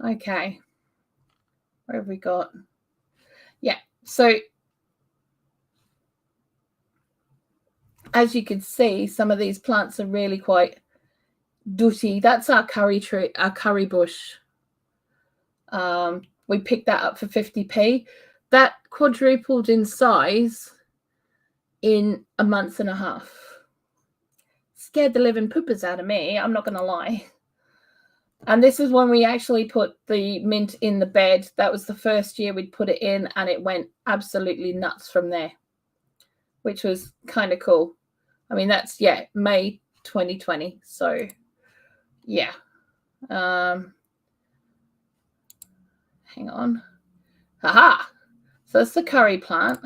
Okay. Where have we got? Yeah, so as you can see, some of these plants are really quite dooty. That's our curry tree, our curry bush. We picked that up for 50p. That quadrupled in size in a month and a half. Scared the living poopers out of me, I'm not going to lie. And this is when we actually put the mint in the bed. That was the first year we'd put it in, and it went absolutely nuts from there, which was kind of cool. I mean, that's, yeah, May 2020. So, yeah. Hang on. Aha! So that's the curry plant.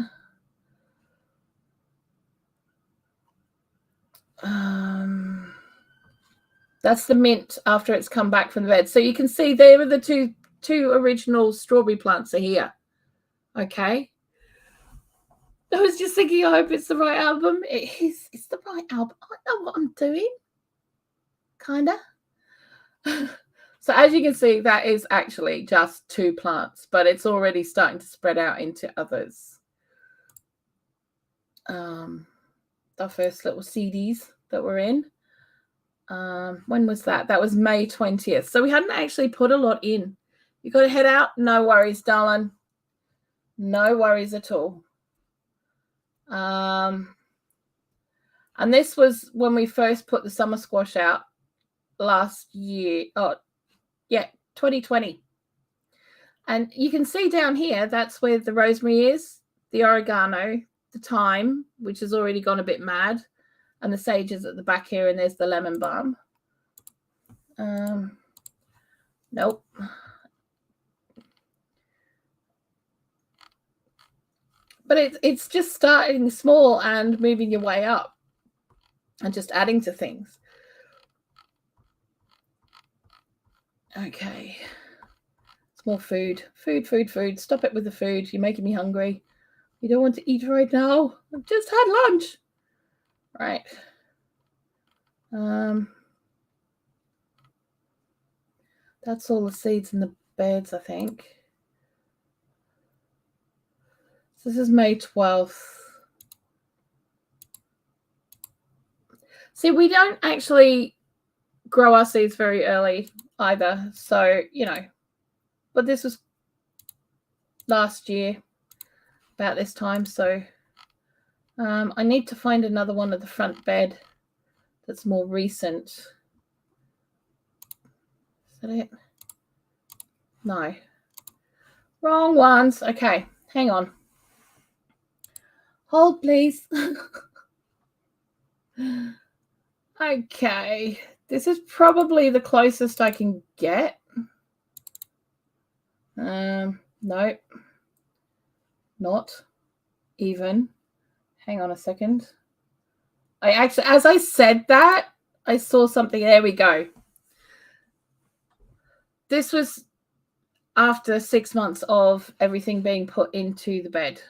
That's the mint after it's come back from the bed. So you can see there are the two original strawberry plants are here. Okay. I was just thinking, I hope it's the right album. It is. It's the right album. I know what I'm doing. Kinda. So as you can see, that is actually just 2 plants, but it's already starting to spread out into others. The first little CDs that were in. When was that? That was May 20th. So we hadn't actually put a lot in. You got to head out? No worries, darling. No worries at all. And this was when we first put the summer squash out last year. Oh, yeah, 2020. And you can see down here, that's where the rosemary is, the oregano, the thyme, which has already gone a bit mad, and the sage is at the back here, and there's the lemon balm. Nope. But it's just starting small and moving your way up and just adding to things. Okay. It's more food. Food. Stop it with the food. You're making me hungry. You don't want to eat right now. I've just had lunch. Right. That's all the seeds in the beds, I think. So this is May 12th. See, we don't actually grow our seeds very early either. So, you know, but this was last year about this time. So I need to find another one of the front bed that's more recent. Is that it? No. Wrong ones. Okay, hang on. Hold, please. Okay, this is probably the closest I can get. Nope. Not even. Hang on a second. I actually, as I said that, I saw something. There we go. This was after 6 months of everything being put into the bed.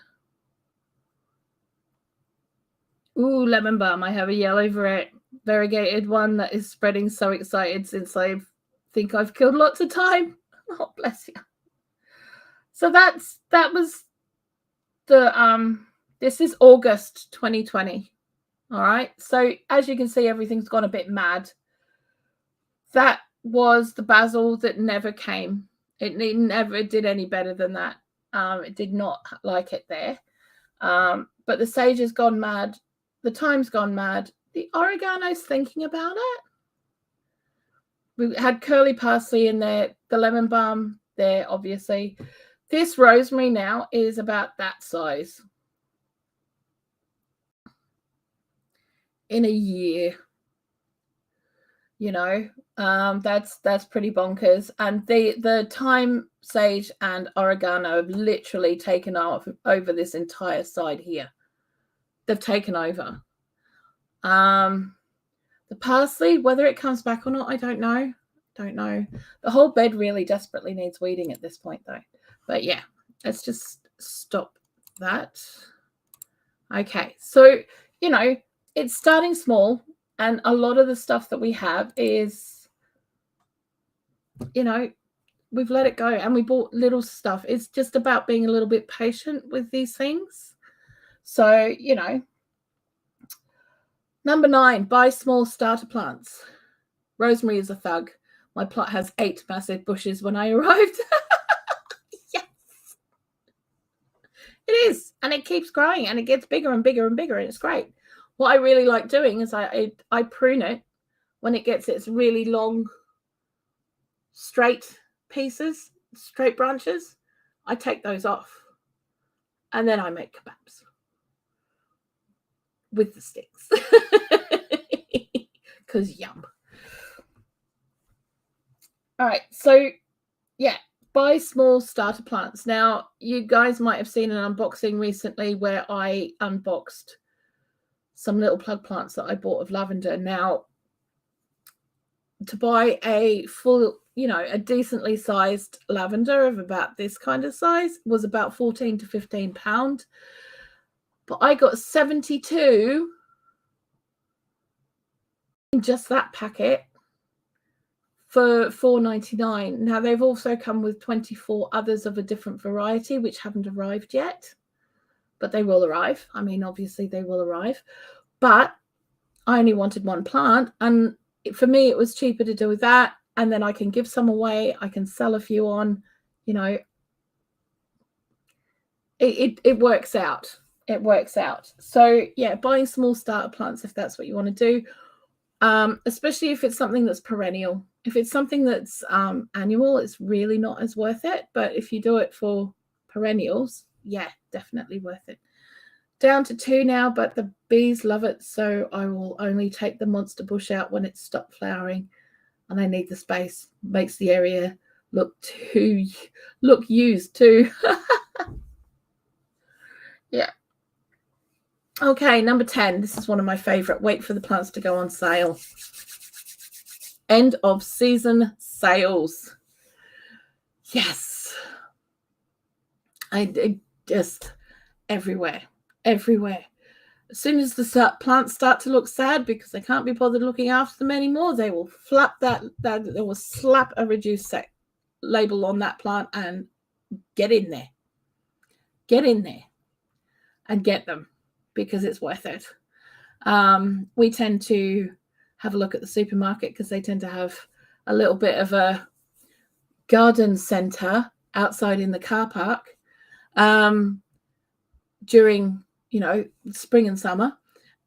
Ooh, lemon balm. I have a yellow for it. variegated one that is spreading. So excited since I think I've killed lots of time. Oh, bless you. So that was the this is August 2020. All right. So as you can see, everything's gone a bit mad. That was the basil that never came. It never did any better than that. It did not like it there. But the sage has gone mad. The thyme's gone mad. The oregano's thinking about it. We had curly parsley in there, the lemon balm there, obviously. This rosemary now is about that size. In a year, you know, that's pretty bonkers. And the thyme, sage, and oregano have literally taken over this entire side here. They've taken over. The parsley, whether it comes back or not, I don't know. The whole bed really desperately needs weeding at this point, though. But yeah, let's just stop that. Okay, so, you know, it's starting small, and a lot of the stuff that we have is, you know, we've let it go, and we bought little stuff. It's just about being a little bit patient with these things. So, you know, number 9, buy small starter plants. Rosemary is a thug. My plot has 8 massive bushes when I arrived. Yes. It is. And it keeps growing, and it gets bigger and bigger and bigger, and it's great. What I really like doing is I prune it when it gets its really long, straight pieces, straight branches. I take those off, and then I make kebabs with the sticks. Because yum. All right, so yeah, buy small starter plants. Now, you guys might have seen an unboxing recently where I unboxed some little plug plants that I bought of lavender. Now, to buy a full, you know, a decently sized lavender of about this kind of size was about £14 to £15. But I got 72 in just that packet for £4.99. Now, they've also come with 24 others of a different variety, which haven't arrived yet, but they will arrive. I mean, obviously they will arrive, but I only wanted one plant, and for me, it was cheaper to do that. And then I can give some away. I can sell a few on, you know, it works out. It works out. So yeah, buying small starter plants, if that's what you want to do, especially if it's something that's perennial. If it's something that's annual, it's really not as worth it. But if you do it for perennials, yeah, definitely worth it. Down to 2 now, but the bees love it, so I will only take the monster bush out when it's stopped flowering, and I need the space. Makes the area look used too. Yeah. Okay, number 10. This is one of my favorite. Wait for the plants to go on sale. End of season sales. Yes. I just everywhere. As soon as the plants start to look sad because they can't be bothered looking after them anymore, they will they will slap a reduced set label on that plant and get in there and get them, because it's worth it. We tend to have a look at the supermarket because they tend to have a little bit of a garden center outside in the car park during, you know, spring and summer,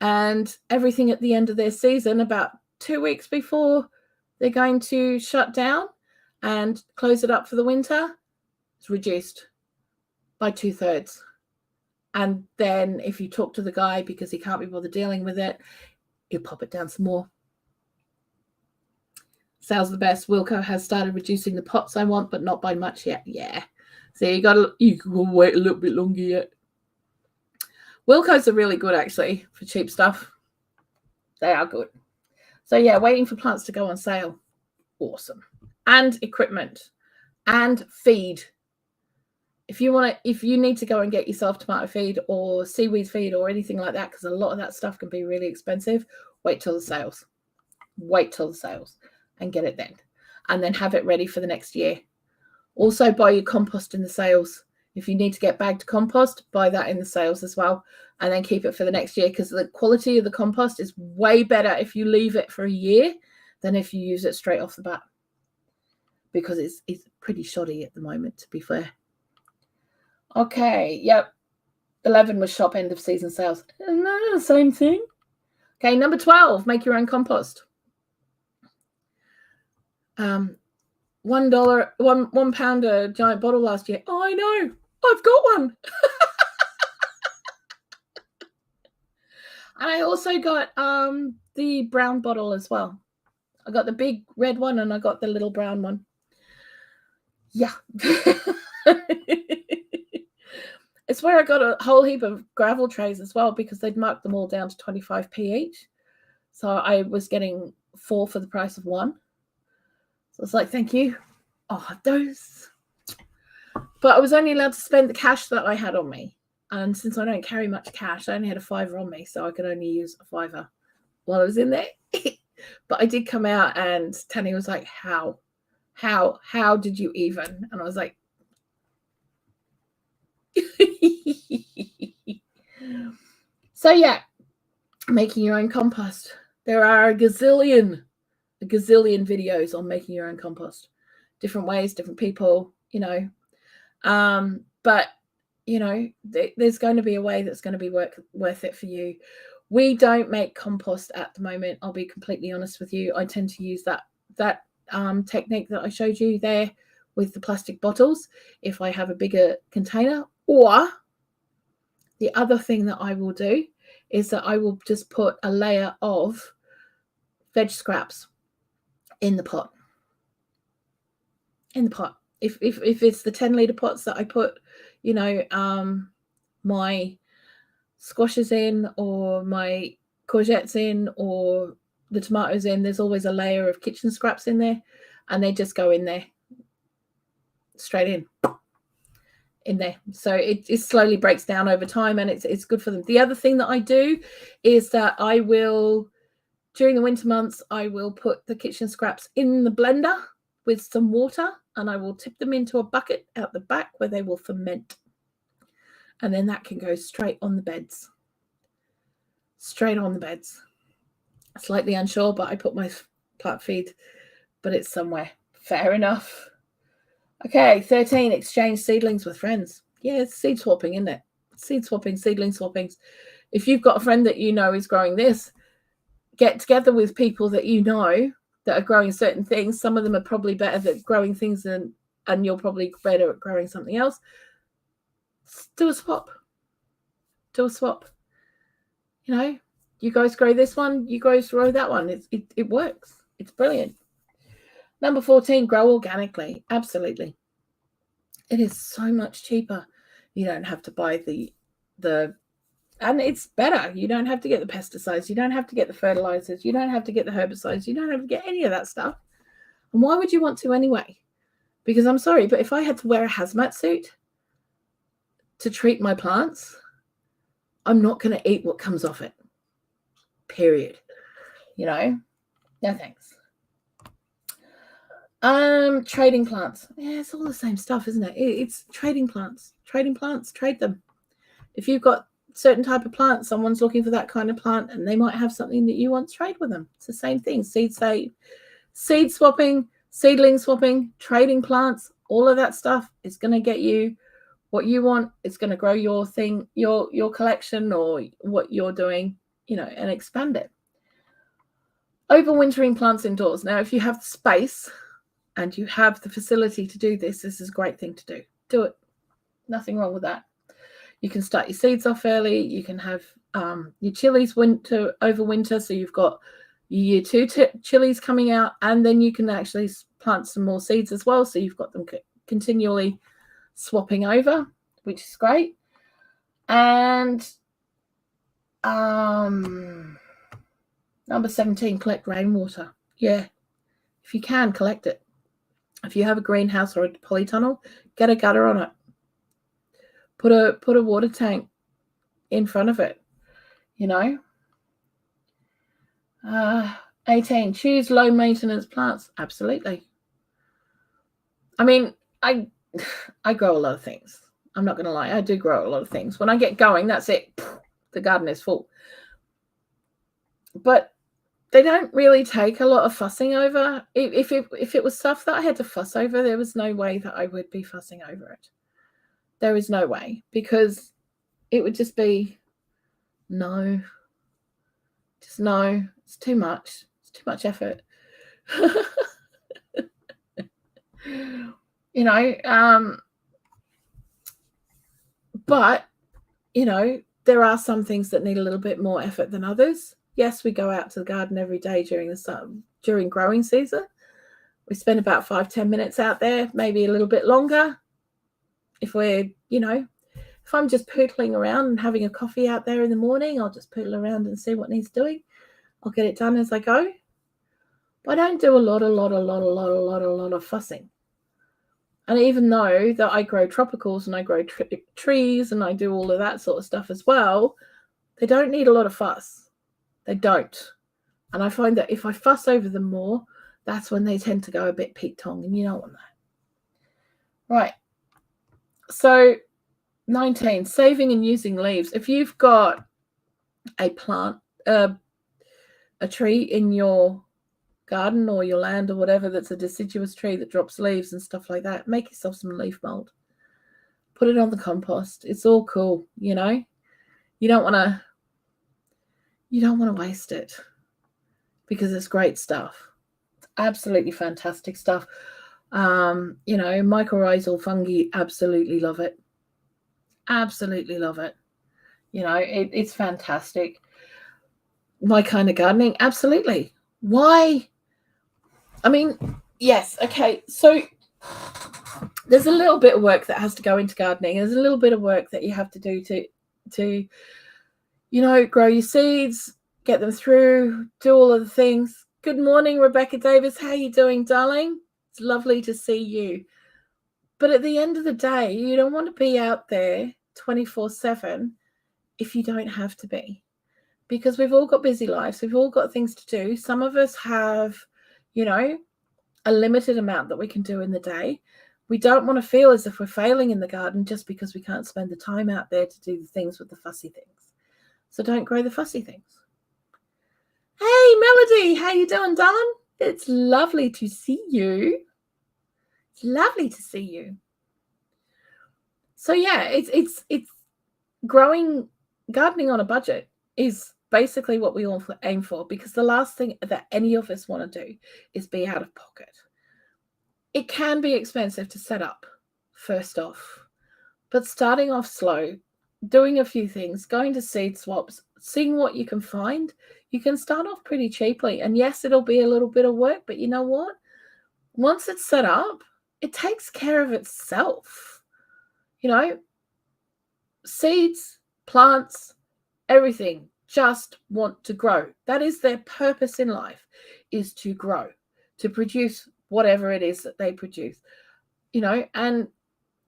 and everything at the end of their season, about 2 weeks before they're going to shut down and close it up for the winter, it's reduced by 2/3. And then if you talk to the guy, because he can't be bothered dealing with it, he'll pop it down some more. Sales the best. Wilko has started reducing the pots I want, but not by much yet. Yeah. So you can wait a little bit longer yet. Wilko's are really good, actually, for cheap stuff. They are good. So yeah, waiting for plants to go on sale. Awesome. And equipment and feed. If you need to go and get yourself tomato feed or seaweed feed or anything like that, because a lot of that stuff can be really expensive, Wait till the sales. Wait till the sales and get it then. And then have it ready for the next year. Also buy your compost in the sales. If you need to get bagged compost, buy that in the sales as well. And then keep it for the next year, because the quality of the compost is way better if you leave it for a year than if you use it straight off the bat. Because it's pretty shoddy at the moment, to be fair. Okay, yep. 11 was shop end of season sales. No, same thing. Okay, number 12, make your own compost. $1, £1 a giant bottle last year. Oh, I know. I've got one. And I also got the brown bottle as well. I got the big red one and I got the little brown one. Yeah. It's where I got a whole heap of gravel trays as well, because they'd marked them all down to 25p each. So I was getting 4 for the price of 1. So it's like, thank you. Oh, those. But I was only allowed to spend the cash that I had on me. And since I don't carry much cash, I only had a £5 on me. So I could only use a £5 while I was in there. But I did come out and Tanny was like, how did you even? And I was like, so yeah, making your own compost. There are a gazillion videos on making your own compost. Different ways, different people, you know. But, you know, there's going to be a way that's going to be worth it for you. We don't make compost at the moment. I'll be completely honest with you. I tend to use that technique that I showed you there with the plastic bottles if I have a bigger container. Or the other thing that I will do is that I will just put a layer of veg scraps in the pot. If it's the 10-litre pots that I put, you know, my squashes in or my courgettes in or the tomatoes in, there's always a layer of kitchen scraps in there, and they just go in there straight in there. So it slowly breaks down over time, and it's good for them. The other thing that I do is that I will, during the winter months, I will put the kitchen scraps in the blender with some water, and I will tip them into a bucket out the back where they will ferment. And then that can go straight on the beds. Straight on the beds. Slightly unsure, but I put my plant feed, but it's somewhere. Fair enough. Okay, 13, exchange seedlings with friends. Yeah, it's seed swapping, isn't it? Seed swapping, seedling swappings. If you've got a friend that you know is growing this, get together with people that you know that are growing certain things. Some of them are probably better at growing things and you're probably better at growing something else. Do a swap. Do a swap. You know, you guys grow this one, you guys grow that one. It works. It's brilliant. Number 14, grow organically. Absolutely. It is so much cheaper. You don't have to buy the and it's better. You don't have to get the pesticides. You don't have to get the fertilizers. You don't have to get the herbicides. You don't have to get any of that stuff. And why would you want to anyway? Because I'm sorry, but if I had to wear a hazmat suit to treat my plants, I'm not going to eat what comes off it. Period. You know? No thanks. Trading plants. Yeah, it's all the same stuff, isn't it? It's trading plants. Trading plants, trade them. If you've got certain type of plant, someone's looking for that kind of plant, and they might have something that you want to trade with them. It's the same thing. Seed swapping, seedling swapping, trading plants, all of that stuff is going to get you what you want. It's going to grow your thing, your collection, or what you're doing, you know, and expand it. Overwintering plants indoors. Now, if you have the space and you have the facility to do this, this is a great thing to do. Do it. Nothing wrong with that. You can start your seeds off early. You can have your chilies overwinter. So you've got your year 2 chilies coming out, and then you can actually plant some more seeds as well. So you've got them continually swapping over, which is great. And number 17, collect rainwater. Yeah, if you can, collect it. If you have a greenhouse or a polytunnel, get a gutter on it. Put a water tank in front of it, you know. 18, choose low maintenance plants. Absolutely. I mean, I grow a lot of things. I'm not going to lie. I do grow a lot of things. When I get going, that's it. The garden is full. But they don't really take a lot of fussing over. If it was stuff that I had to fuss over, there was no way that I would be fussing over it. There is no way, because it would just be no. Just no. It's too much. It's too much effort. You know, but, you know, there are some things that need a little bit more effort than others. Yes, we go out to the garden every day during growing season. We spend about 5-10 minutes out there, maybe a little bit longer. If we're, you know, if I'm just pootling around and having a coffee out there in the morning, I'll just poodle around and see what needs doing. I'll get it done as I go. But I don't do a lot of fussing. And even though that I grow tropicals and I grow trees and I do all of that sort of stuff as well, they don't need a lot of fuss. They don't. And I find that if I fuss over them more, that's when they tend to go a bit Pete Tong, and you don't want that. Right. So 19, saving and using leaves. If you've got a plant, a tree in your garden or your land or whatever that's a deciduous tree that drops leaves and stuff like that, make yourself some leaf mold. Put it on the compost. It's all cool, you know. You don't want to waste it, because it's great stuff. It's absolutely fantastic stuff. You know, mycorrhizal fungi, absolutely love it. Absolutely love it. You know, it's fantastic. My kind of gardening, absolutely. Why? I mean, yes, okay. So there's a little bit of work that has to go into gardening. There's a little bit of work that you have to do to you know, grow your seeds, get them through, do all of the things. Good morning, Rebecca Davis. How are you doing, darling? It's lovely to see you. But at the end of the day, you don't want to be out there 24/7 if you don't have to be, because we've all got busy lives. We've all got things to do. Some of us have, you know, a limited amount that we can do in the day. We don't want to feel as if we're failing in the garden just because we can't spend the time out there to do the things with the fussy things. So don't grow the fussy things. Hey, Melody, how you doing, darling? It's lovely to see you. It's lovely to see you. So yeah, it's gardening on a budget is basically what we all aim for, because the last thing that any of us want to do is be out of pocket. It can be expensive to set up, first off, but starting off slow, doing a few things, going to seed swaps, seeing what you can find, you can start off pretty cheaply. And yes, it'll be a little bit of work, but you know what? Once it's set up, it takes care of itself. You know, seeds, plants, everything just want to grow. That is their purpose in life, is to grow, to produce whatever it is that they produce, you know. And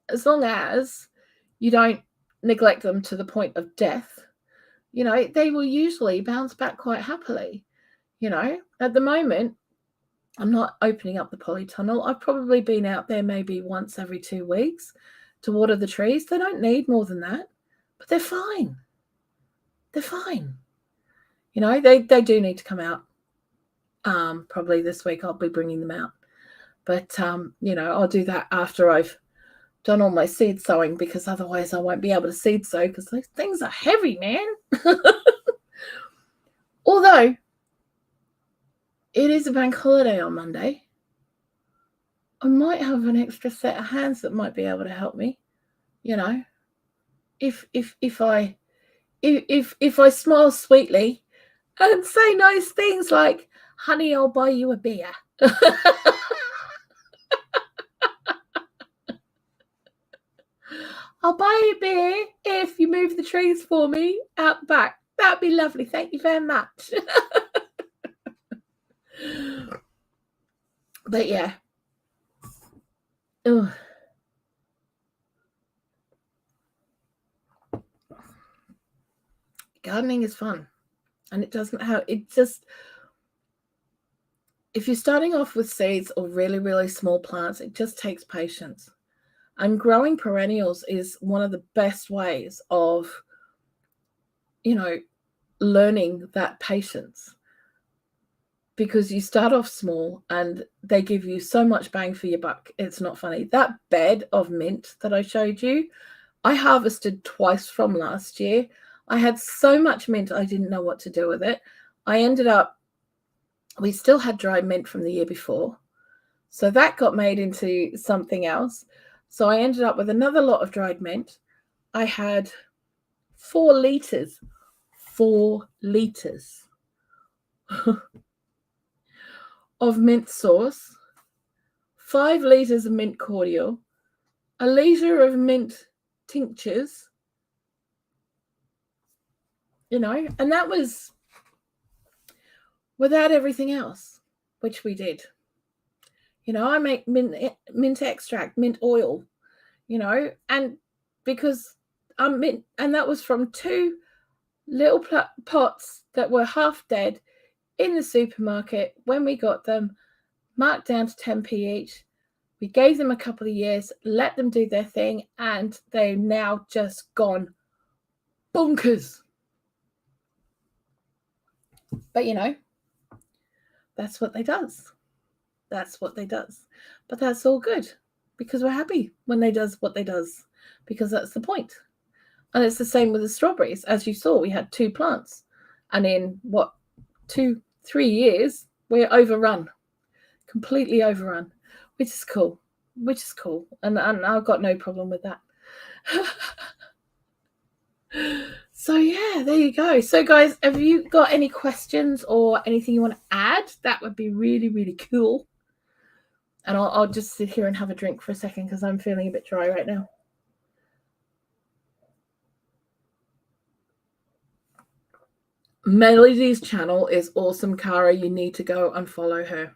as long as you don't neglect them to the point of death, you know, they will usually bounce back quite happily. You know, at the moment, I'm not opening up the polytunnel. I've probably been out there maybe once every 2 weeks to water the trees. They don't need more than that, but they're fine. They're fine. You know, they do need to come out. Probably this week I'll be bringing them out. But, you know, I'll do that after I've done all my seed sowing, because otherwise I won't be able to seed sow, because those things are heavy, man. Although it is a bank holiday on Monday, I might have an extra set of hands that might be able to help me. You know, if I smile sweetly and say nice things like, "Honey, I'll buy you a beer." I'll buy you a beer if you move the trees for me out back. That'd be lovely. Thank you very much. But yeah. Ugh. Gardening is fun. And it doesn't have, it just, if you're starting off with seeds or really, really small plants, it just takes patience. And growing perennials is one of the best ways of, learning that patience, because you start off small and they give you so much bang for your buck. It's not funny. That bed of mint that I showed you, I harvested twice from last year. I had so much mint, I didn't know what to do with it. We still had dried mint from the year before. So that got made into something else. So I ended up with another lot of dried mint. I had 4 liters of mint sauce, 5 liters of mint cordial, a liter of mint tinctures, and that was without everything else, which we did. I make mint extract, mint oil, and because I'm mint, and that was from 2 little pots that were half dead in the supermarket when we got them, marked down to 10p each. We gave them a couple of years, let them do their thing, and they've now just gone bonkers. But that's what they does. That's what they does. But that's all good, because we're happy when they does what they does, because that's the point. And it's the same with the strawberries. As you saw, we had 2 plants, and in 2-3 years we're overrun, completely overrun, which is cool. And I've got no problem with that. So yeah, there you go. So guys, have you got any questions or anything you want to add? That would be really, really cool. And I'll just sit here and have a drink for a second, because I'm feeling a bit dry right now. Melody's channel is awesome, Cara. You need to go and follow her.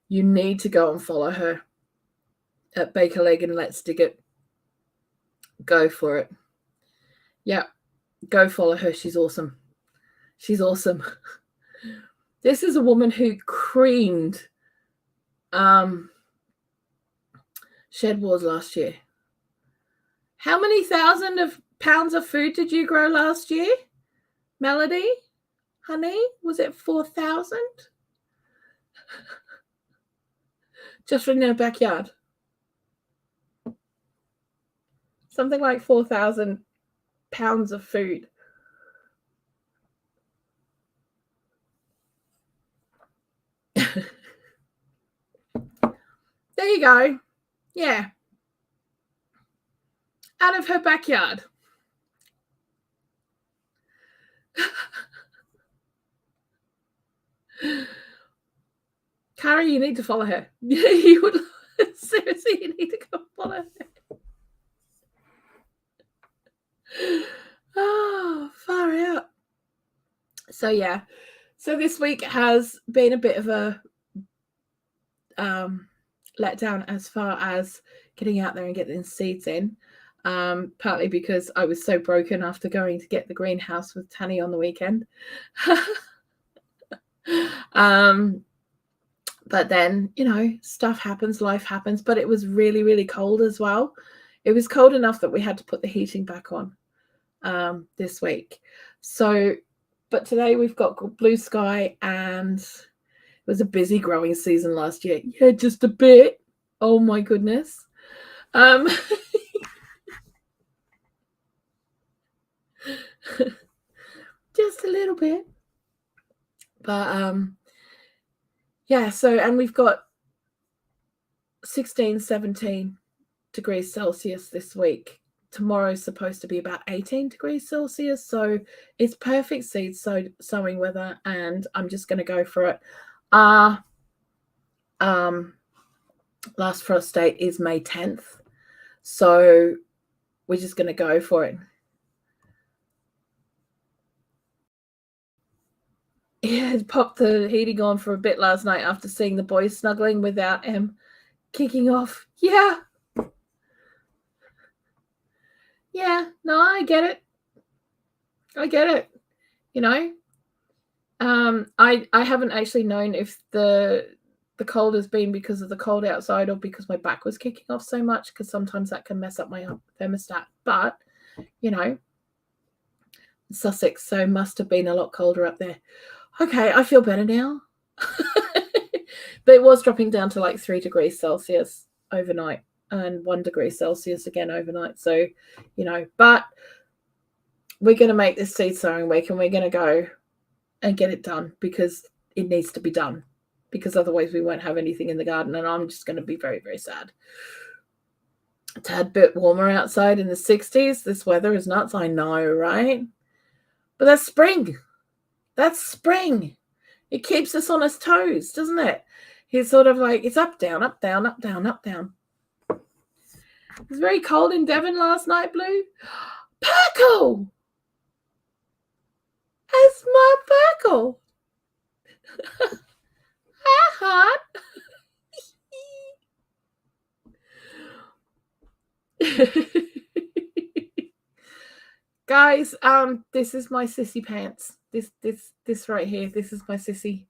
You need to go and follow her at Baker Leg and Let's Dig It. Go for it. Yeah, go follow her. She's awesome. She's awesome. This is a woman who creamed Shed Wars last year. How many thousand of pounds of food did you grow last year, Melody? Honey, was it 4,000? Just in their backyard. Something like 4,000 pounds of food. There you go. Yeah. Out of her backyard. Carrie, you need to follow her. You would seriously, you need to go follow her. Oh, far out. So yeah. So this week has been a bit of a letdown as far as getting out there and getting seeds in. Partly because I was so broken after going to get the greenhouse with Tanny on the weekend. But then, stuff happens, life happens. But it was really, really cold as well. It was cold enough that we had to put the heating back on this week. So, but today we've got blue sky, and it was a busy growing season last year. Yeah, just a bit. Oh my goodness. Just a little bit. But yeah, so, and we've got 16, 17 degrees Celsius this week. Tomorrow's supposed to be about 18 degrees Celsius, so it's perfect seed sowing weather, and I'm just going to go for it. Last frost date is May 10th, so we're just going to go for it. Yeah, popped the heating on for a bit last night after seeing the boys snuggling without him kicking off. Yeah. Yeah, no, I get it. I haven't actually known if the cold has been because of the cold outside or because my back was kicking off so much, because sometimes that can mess up my thermostat. But, you know, Sussex, so must have been a lot colder up there. Okay, I feel better now. But it was dropping down to like 3 degrees Celsius overnight and 1 degree Celsius again overnight. So, you know, but we're going to make this seed sowing week and we're going to go and get it done because it needs to be done, because otherwise we won't have anything in the garden and I'm just going to be very, very sad. A tad bit warmer outside in the 60s. This weather is nuts. I know, right? But that's spring. That's spring. It keeps us on our toes, doesn't it? It's sort of like it's up, down, up, down, up, down, up, down. It was very cold in Devon last night, Blue. Packle! It's my Packle. Hi, hot. Guys, this is my sissy pants. This right here. This is my sissy.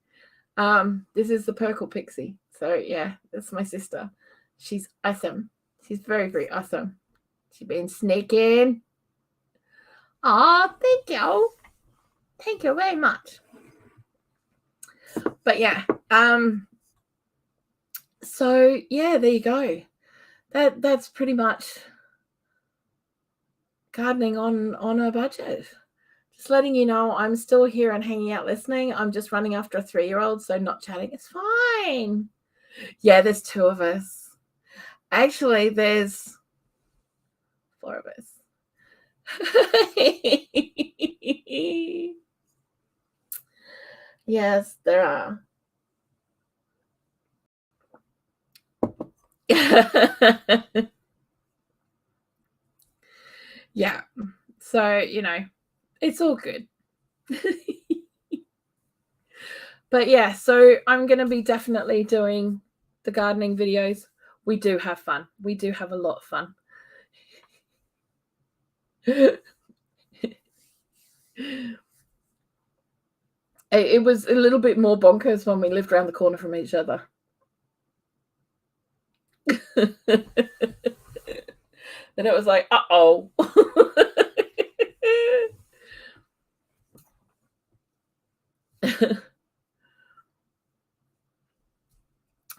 This is the Purple Pixie. So yeah, that's my sister. She's awesome. She's very, very awesome. She's been sneaking. Oh, thank you. Thank you very much. But yeah, so yeah, there you go. That's pretty much gardening on a budget. Just letting you know I'm still here and hanging out listening. I'm just running after a 3-year-old, so not chatting. It's fine. Yeah, there's 2 of us. Actually, there's 4 of us. Yes, there are. Yeah. So, you know, it's all good. But yeah, so I'm going to be definitely doing the gardening videos. We do have fun. We do have a lot of fun. It was a little bit more bonkers when we lived around the corner from each other. Then it was like, uh-oh.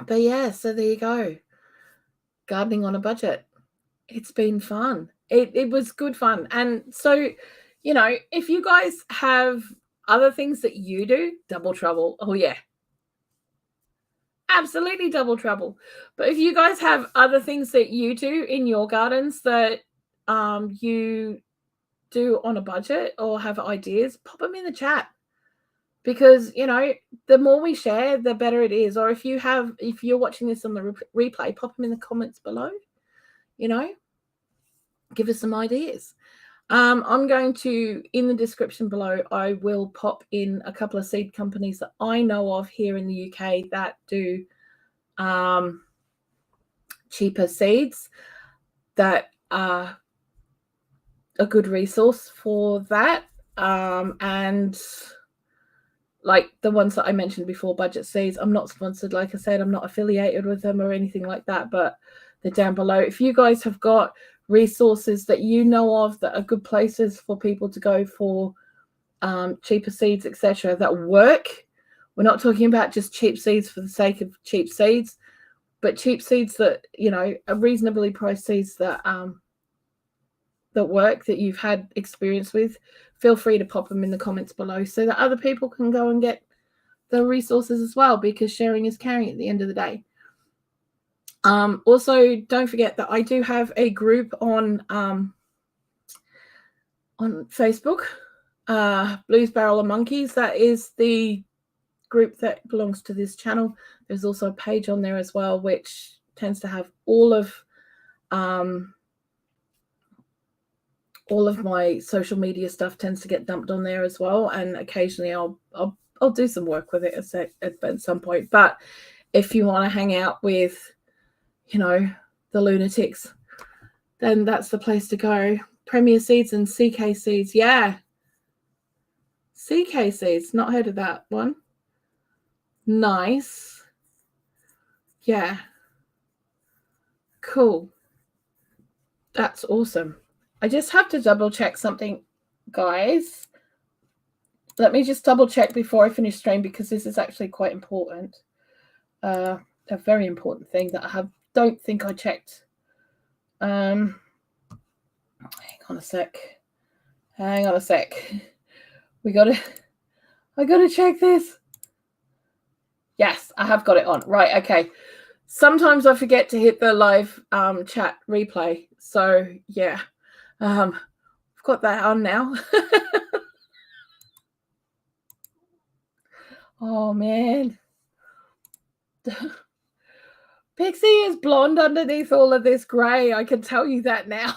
But yeah, so there you go. Gardening on a budget. It's been fun. It was good fun. And so, you know, if you guys have other things that you do, double trouble. Oh yeah. Absolutely double trouble. But if you guys have other things that you do in your gardens that you do on a budget or have ideas, pop them in the chat. Because, you know, the more we share, the better it is. Or if you're watching this on the replay, pop them in the comments below. You know, give us some ideas. I'm going to, in the description below, I will pop in a couple of seed companies that I know of here in the UK that do cheaper seeds that are a good resource for that. And like the ones that I mentioned before, Budget Seeds, I'm not sponsored. Like I said, I'm not affiliated with them or anything like that, but they're down below. If you guys have got resources that you know of that are good places for people to go for cheaper seeds, etc., that work, we're not talking about just cheap seeds for the sake of cheap seeds, but cheap seeds that, you know, are reasonably priced seeds that that work, that you've had experience with, feel free to pop them in the comments below so that other people can go and get the resources as well, because sharing is caring at the end of the day. Also, don't forget that I do have a group on Facebook, Blues Barrel of Monkeys. That is the group that belongs to this channel. There's also a page on there as well, which tends to have all of my social media stuff tends to get dumped on there as well, and occasionally I'll do some work with it at some point. But if you want to hang out with, you know, the lunatics, then that's the place to go. Premier Seeds and CK Seeds, yeah. CK seeds, not heard of that one. Nice. Yeah. Cool. That's awesome. I just have to double check something, guys. Let me just double check before I finish stream because this is actually quite important. A very important thing that don't think I checked. Hang on a sec. I gotta check this. Yes, I have got it on. Right, okay. Sometimes I forget to hit the live chat replay. So yeah. I've got that on now. Oh man. Pixie is blonde underneath all of this grey. I can tell you that now.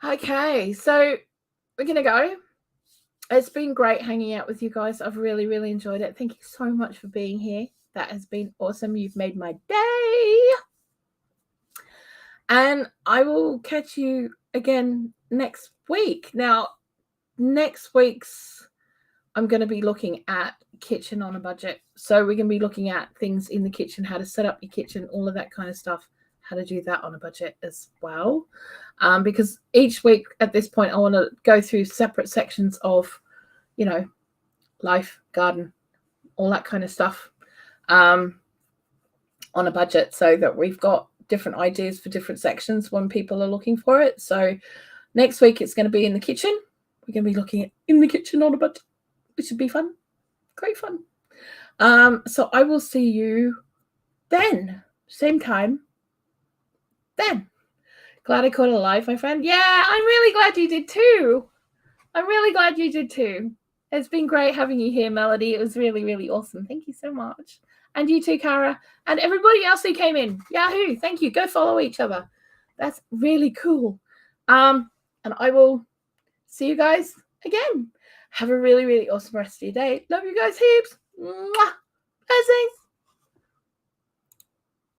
Okay, so we're going to go. It's been great hanging out with you guys. I've really, really enjoyed it. Thank you so much for being here. That has been awesome. You've made my day. And I will catch you again next week. Now, next week's, I'm going to be looking at kitchen on a budget. So we're going to be looking at things in the kitchen, how to set up your kitchen, all of that kind of stuff, how to do that on a budget as well. Because each week at this point, I want to go through separate sections of, you know, life, garden, all that kind of stuff on a budget so that we've got different ideas for different sections when people are looking for it. So next week, it's going to be in the kitchen. We're going to be looking at in the kitchen on a budget, which should be fun. Great fun. So I will see you then. Same time. Then. Glad I caught it live, my friend. Yeah, I'm really glad you did too. It's been great having you here, Melody. It was really, really awesome. Thank you so much. And you too, Cara. And everybody else who came in. Yahoo. Thank you. Go follow each other. That's really cool. And I will see you guys again. Have a really, really awesome rest of your day. Love you guys heaps. Mwah. Blessings.